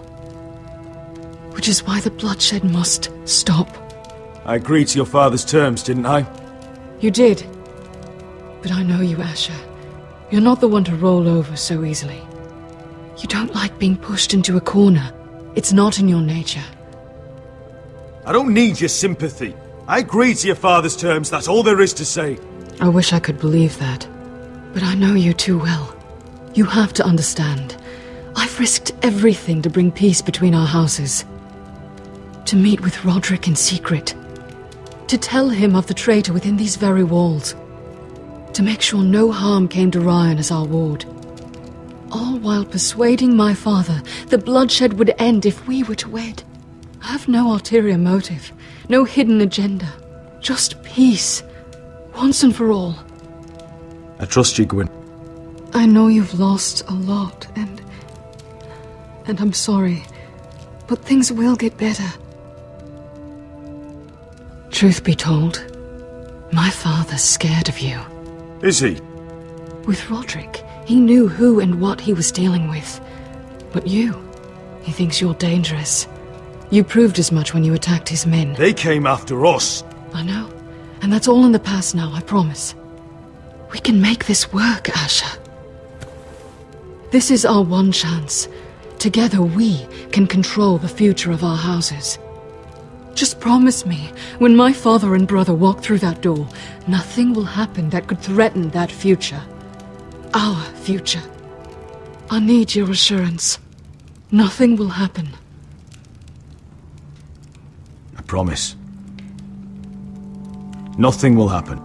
Which is why the bloodshed must stop. I agreed to your father's terms, didn't I? You did. But I know you, Asher. You're not the one to roll over so easily. You don't like being pushed into a corner. It's not in your nature. I don't need your sympathy. I agree to your father's terms, that's all there is to say. I wish I could believe that. But I know you too well. You have to understand. I've risked everything to bring peace between our houses. To meet with Roderick in secret. To tell him of the traitor within these very walls. To make sure no harm came to Ryan as our ward. All while persuading my father that bloodshed would end if we were to wed. I have no ulterior motive, no hidden agenda. Just peace, once and for all. I trust you, Gwyn. I know you've lost a lot, and I'm sorry, but things will get better. Truth be told, my father's scared of you. Is he? With Roderick, he knew who and what he was dealing with. But you, he thinks you're dangerous. You proved as much when you attacked his men. They came after us. I know, and that's all in the past now, I promise. We can make this work, Asher. This is our one chance. Together we can control the future of our houses. Just promise me, when my father and brother walk through that door, nothing will happen that could threaten that future. Our future. I need your assurance. Nothing will happen. I promise. Nothing will happen.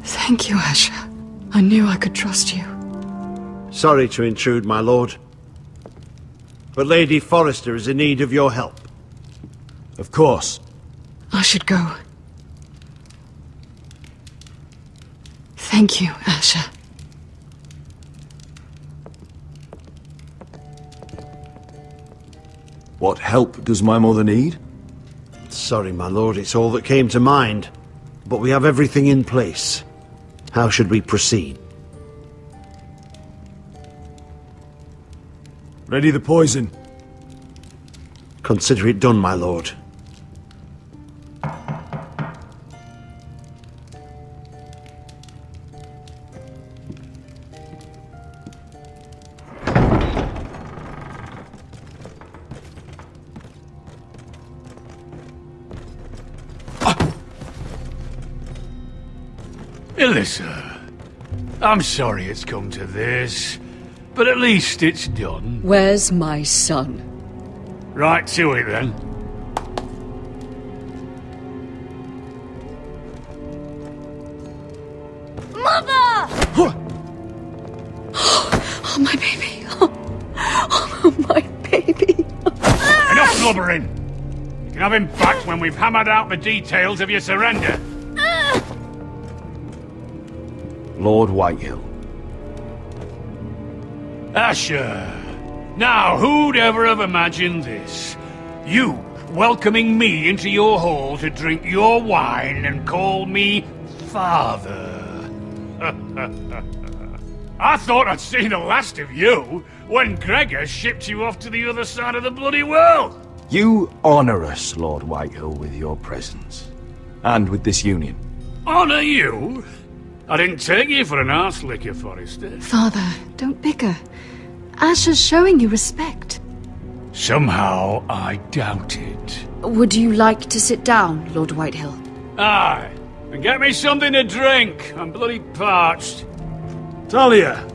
Thank you, Asher. I knew I could trust you. Sorry to intrude, my lord. But Lady Forrester is in need of your help. Of course. I should go. Thank you, Asher. What help does my mother need? Sorry, my lord, it's all that came to mind. But we have everything in place. How should we proceed? Ready the poison. Consider it done, my lord. Elissa, I'm sorry it's come to this, but at least it's done. Where's my son? Right to it, then. Mother! Oh, my baby. Oh, my baby. Enough blubbering! You can have him back when we've hammered out the details of your surrender. Lord Whitehill. Asher! Now, who'd ever have imagined this? You welcoming me into your hall to drink your wine and call me father. I thought I'd seen the last of you when Gregor shipped you off to the other side of the bloody world. You honor us, Lord Whitehill, with your presence. And with this union. Honor you? I didn't take you for an arse licker, Forrester. Father, don't bicker. Asher's showing you respect. Somehow I doubt it. Would you like to sit down, Lord Whitehill? Aye, and get me something to drink. I'm bloody parched. Talia,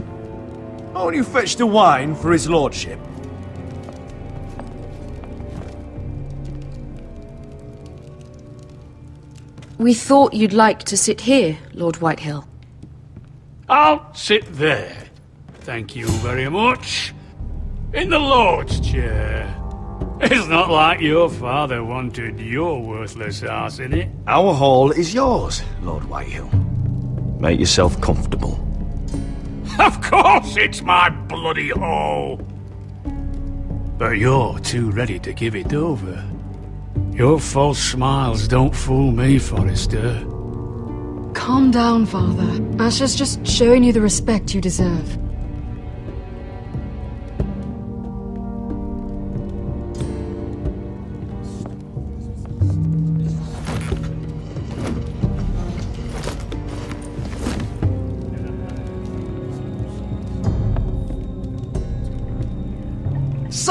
won't you fetch the wine for his lordship? We thought you'd like to sit here, Lord Whitehill. I'll sit there. Thank you very much. In the Lord's chair. It's not like your father wanted your worthless ass in it. Our hall is yours, Lord Whitehill. Make yourself comfortable. Of course it's my bloody hall. But you're too ready to give it over. Your false smiles don't fool me, Forrester. Calm down, Father. Asher's just showing you the respect you deserve.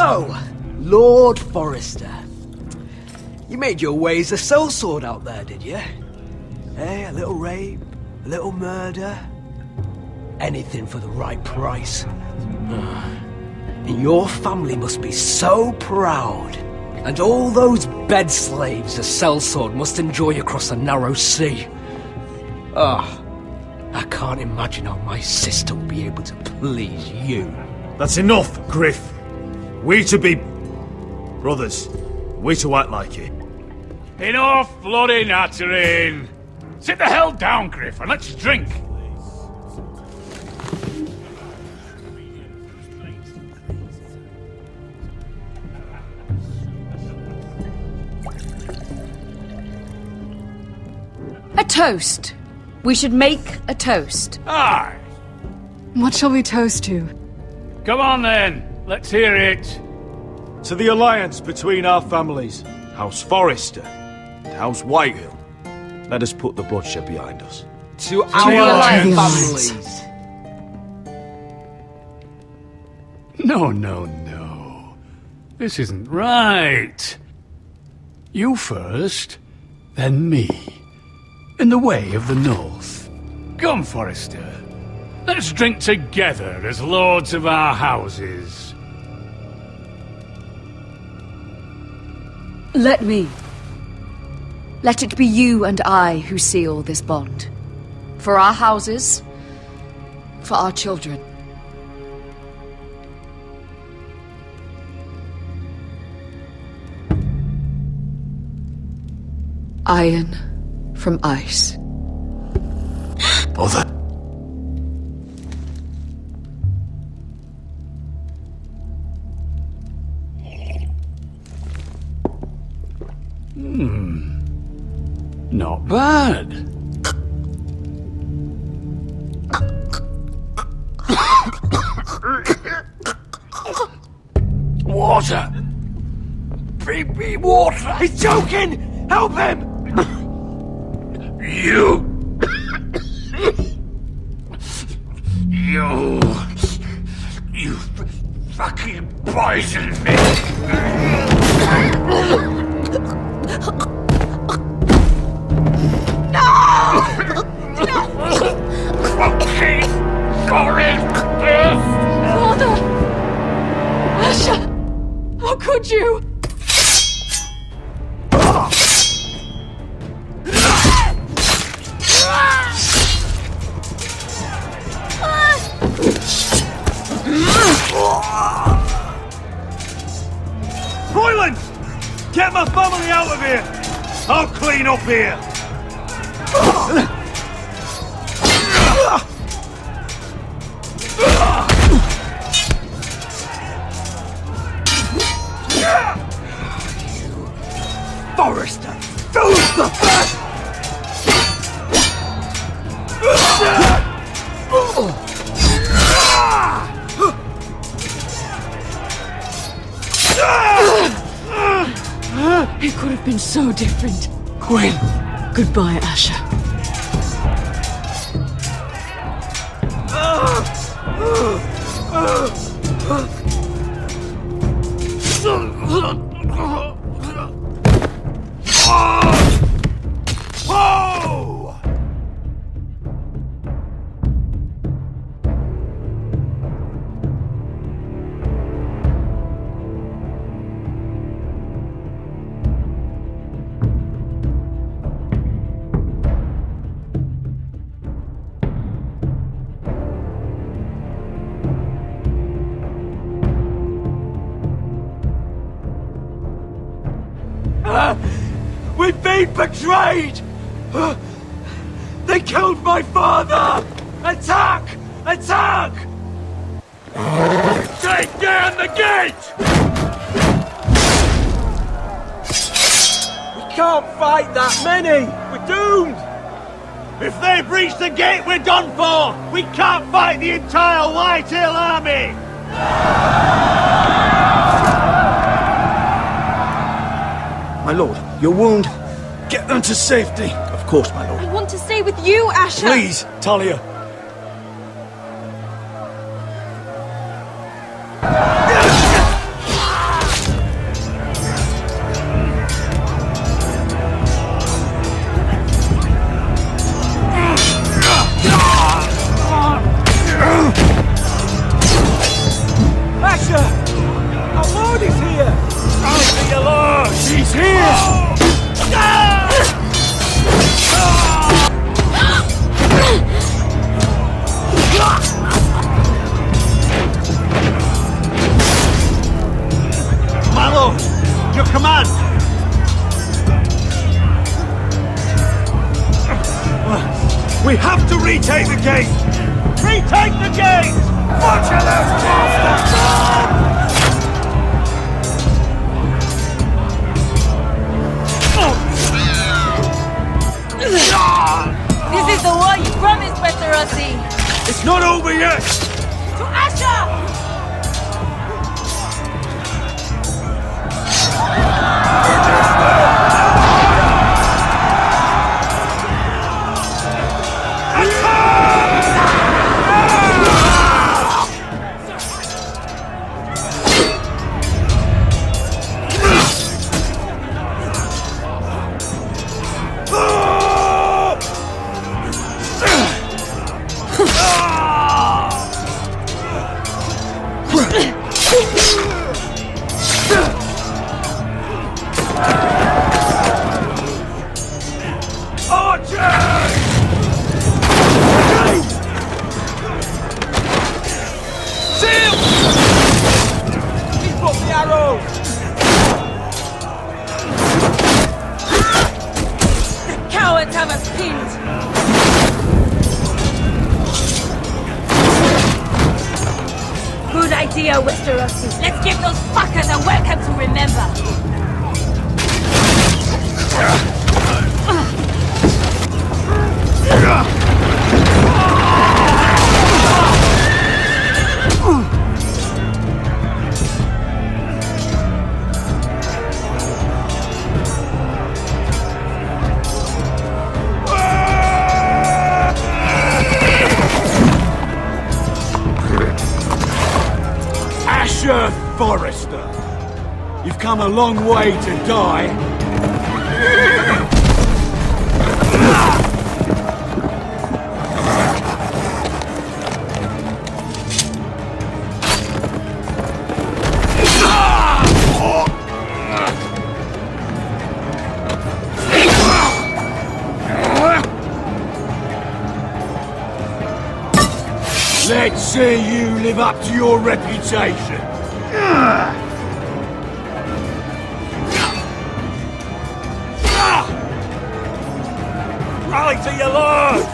So, Lord Forrester, you made your way as a sellsword out there, did you? Eh, a little rape, a little murder, anything for the right price. And your family must be so proud. And all those bed slaves a sellsword must enjoy across a narrow sea. I can't imagine how my sister will be able to please you. That's enough, Griff. We to be brothers. We to act like it. Enough bloody nattering! Sit the hell down, Griff, and let's drink! A toast. We should make a toast. Aye. What shall we toast to? Come on then, let's hear it. To the alliance between our families, House Forrester and House Whitehill. Let us put the bloodshed behind us. To our families. No. This isn't right. You first, then me. In the way of the North. Come, Forrester. Let's drink together as lords of our houses. Let me. Let it be you and I who seal this bond. For our houses, for our children. Iron from ice. Bother. Not bad. Water. Bring me water. He's choking! Help him! You fucking poisoned me! Fucking Forrester! Father! Asher! How could you? Royland! Get my family out of here! I'll clean up here! Forrester! Who's the first? It could have been so different. Gwen. Goodbye, Asher. We've been betrayed! They killed my father! Attack! Attack! Take down the gate! We can't fight that many! We're doomed! If they breach the gate, we're done for! We can't fight the entire Whitehill army! My lord, your wound. Get them to safety! Of course, my lord. I want to stay with you, Asher! Please, Talia! Your command! We have to retake the gate! Retake the gate! Butcher those bastards! This is the war you promised, Westerosi! It's not over yet! To Asher! Westerosi. Let's give those fuckers a welcome to remember. Asher Forrester, you've come a long way to die. Let's see you live up to your reputation. Rally to your lord!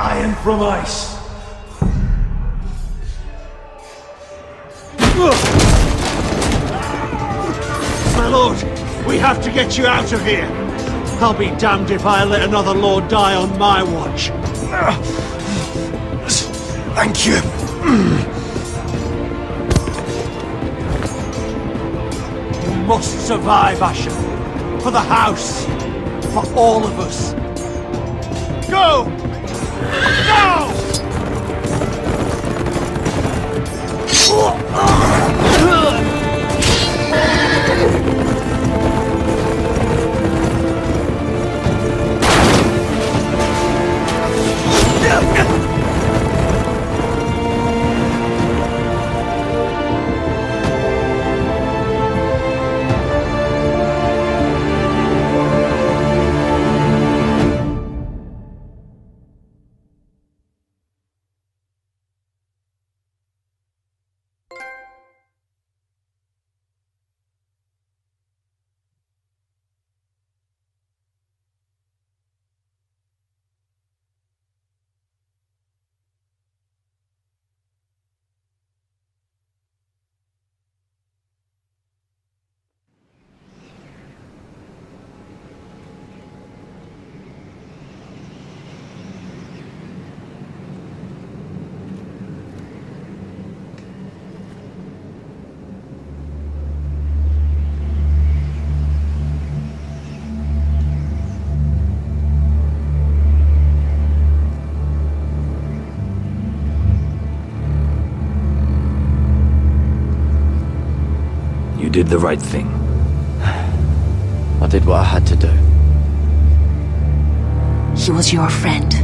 Iron from ice. My lord, we have to get you out of here. I'll be damned if I let another lord die on my watch. Thank you. You must survive, Asher. For the house. For all of us. Go! Go! You did the right thing. I did what I had to do. He was your friend.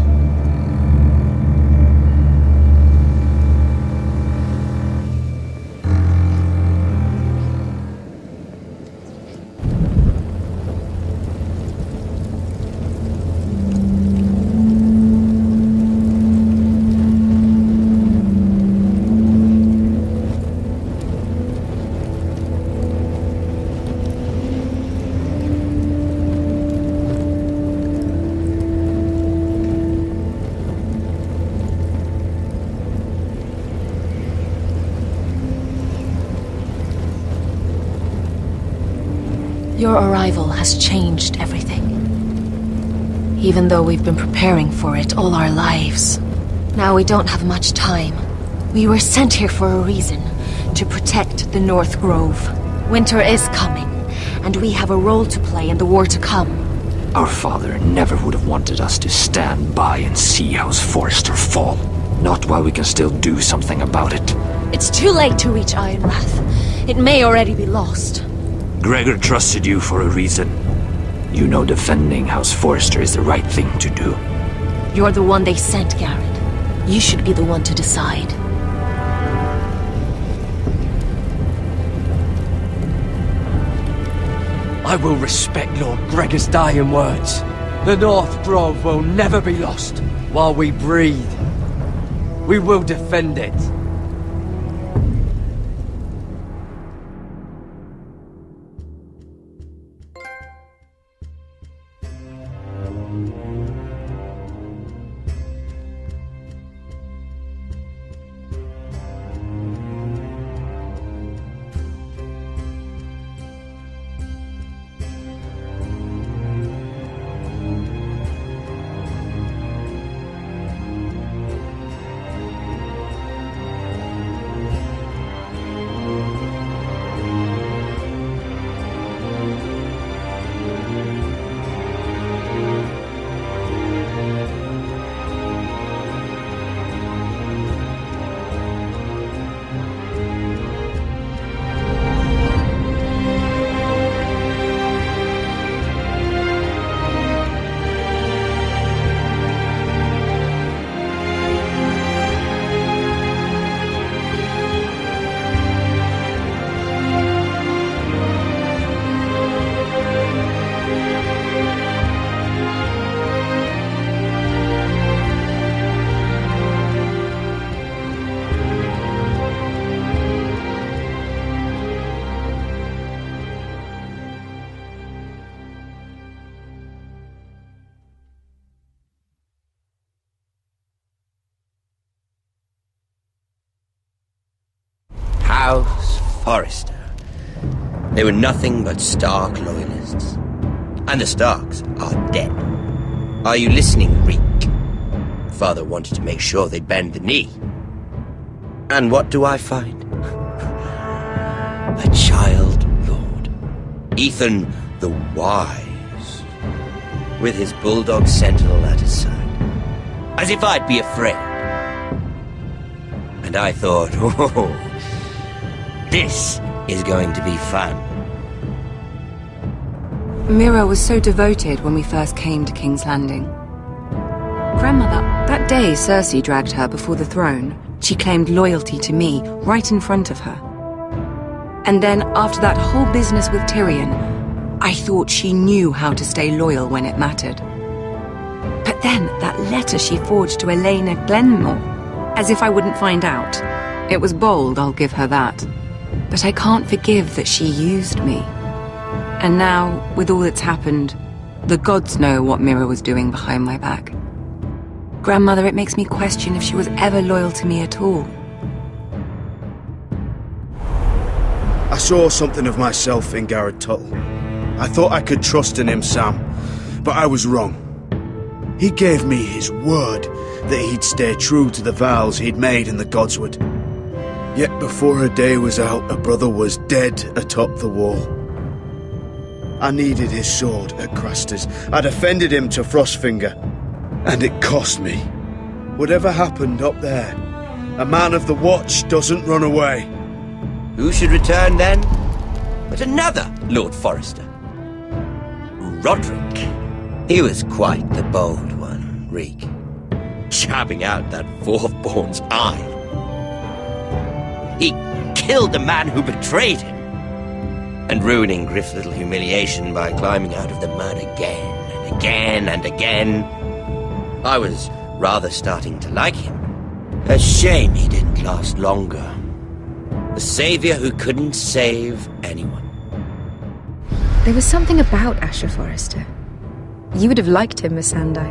Your arrival has changed everything. Even though we've been preparing for it all our lives. Now we don't have much time. We were sent here for a reason. To protect the North Grove. Winter is coming, and we have a role to play in the war to come. Our father never would have wanted us to stand by and see House Forrester fall. Not while we can still do something about it. It's too late to reach Ironrath. It may already be lost. Gregor trusted you for a reason. You know defending House Forrester is the right thing to do. You're the one they sent, Garrett. You should be the one to decide. I will respect Lord Gregor's dying words. The North Grove will never be lost while we breathe. We will defend it. House Forrester. They were nothing but Stark loyalists. And the Starks are dead. Are you listening, Reek? Father wanted to make sure they'd bend the knee. And what do I find? A child lord. Ethan the Wise. With his bulldog sentinel at his side. As if I'd be afraid. And I thought, oh, this is going to be fun. Mira was so devoted when we first came to King's Landing. Grandmother, that day Cersei dragged her before the throne, she claimed loyalty to me right in front of her. And then, after that whole business with Tyrion, I thought she knew how to stay loyal when it mattered. But then, that letter she forged to Elena Glenmore, as if I wouldn't find out. It was bold, I'll give her that. But I can't forgive that she used me. And now, with all that's happened, the gods know what Mira was doing behind my back. Grandmother, it makes me question if she was ever loyal to me at all. I saw something of myself in Garrett Tuttle. I thought I could trust in him, Sam, but I was wrong. He gave me his word that he'd stay true to the vows he'd made in the Godswood. Yet before a day was out, a brother was dead atop the wall. I needed his sword at Craster's. I defended him to Frostfinger. And it cost me. Whatever happened up there, a man of the Watch doesn't run away. Who should return then? But another Lord Forrester. Roderick. He was quite the bold one, Reek. Jabbing out that fourth-born's eye. He killed the man who betrayed him. And ruining Griff's little humiliation by climbing out of the mud again and again and again. I was rather starting to like him. A shame he didn't last longer. The savior who couldn't save anyone. There was something about Asher Forrester. You would have liked him, Missandei.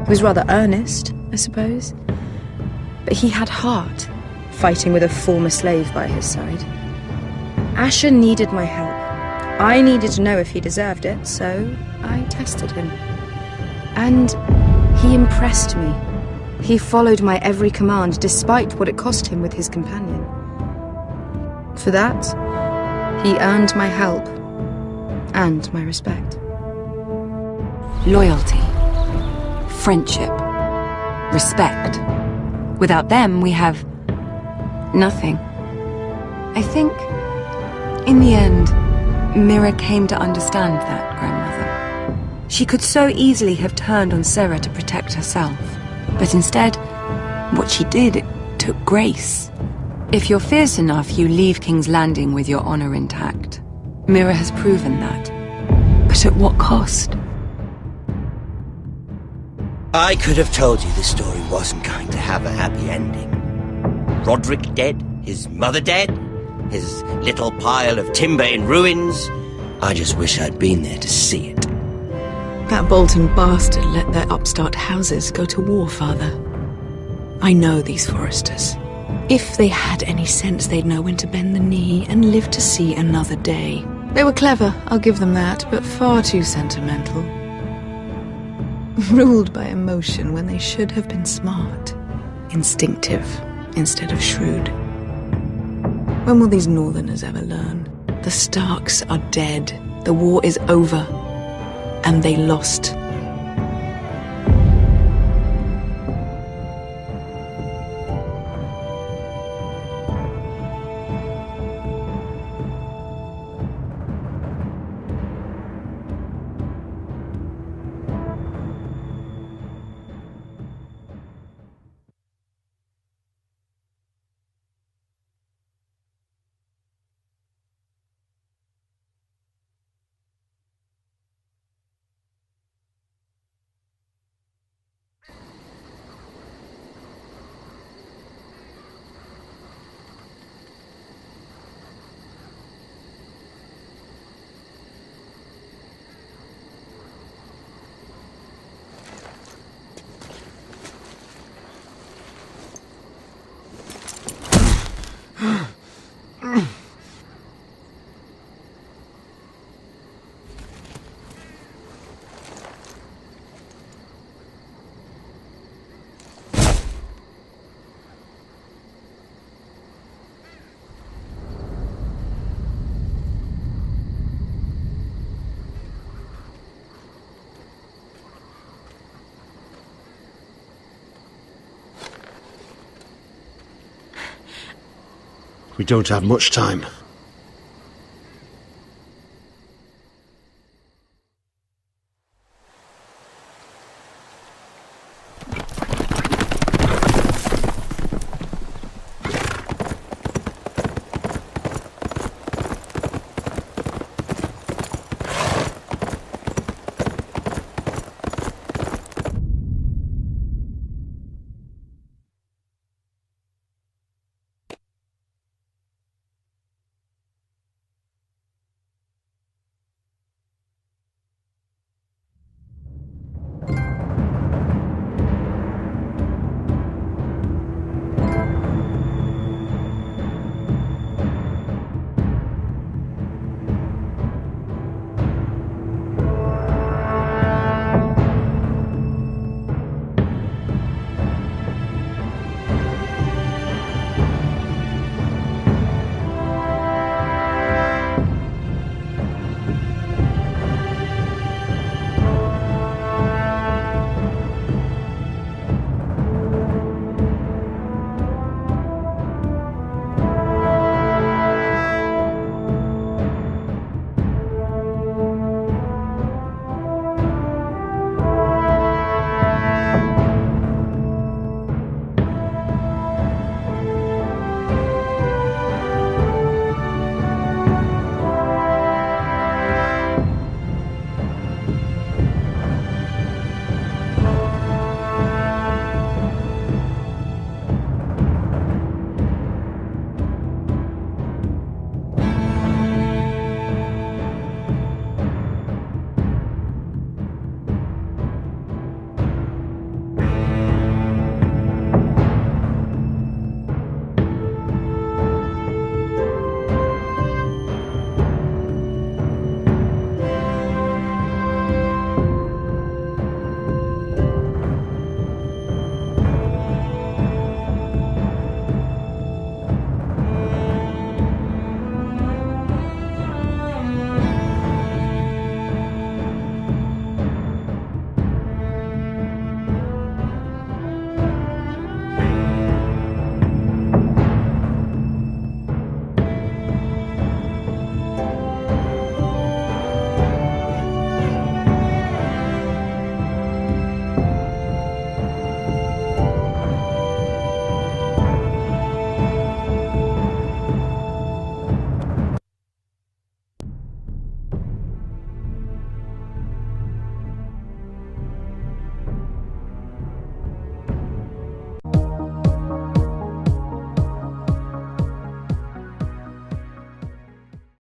He was rather earnest, I suppose. But he had heart, fighting with a former slave by his side. Asher needed my help. I needed to know if he deserved it, so I tested him. And he impressed me. He followed my every command, despite what it cost him with his companion. For that, he earned my help and my respect. Loyalty, friendship, respect. Without them, we have nothing. I think, in the end, Mira came to understand that, Grandmother. She could so easily have turned on Serra to protect herself. But instead, what she did, it took grace. If you're fierce enough, you leave King's Landing with your honor intact. Mira has proven that. But at what cost? I could have told you this story wasn't going to have a happy ending. Roderick dead, his mother dead, his little pile of timber in ruins. I just wish I'd been there to see it. That Bolton bastard let their upstart houses go to war, Father. I know these Forresters. If they had any sense, they'd know when to bend the knee and live to see another day. They were clever, I'll give them that, but far too sentimental. Ruled by emotion when they should have been smart. Instinctive instead of shrewd. When will these Northerners ever learn? The Starks are dead. The war is over. And they lost. We don't have much time.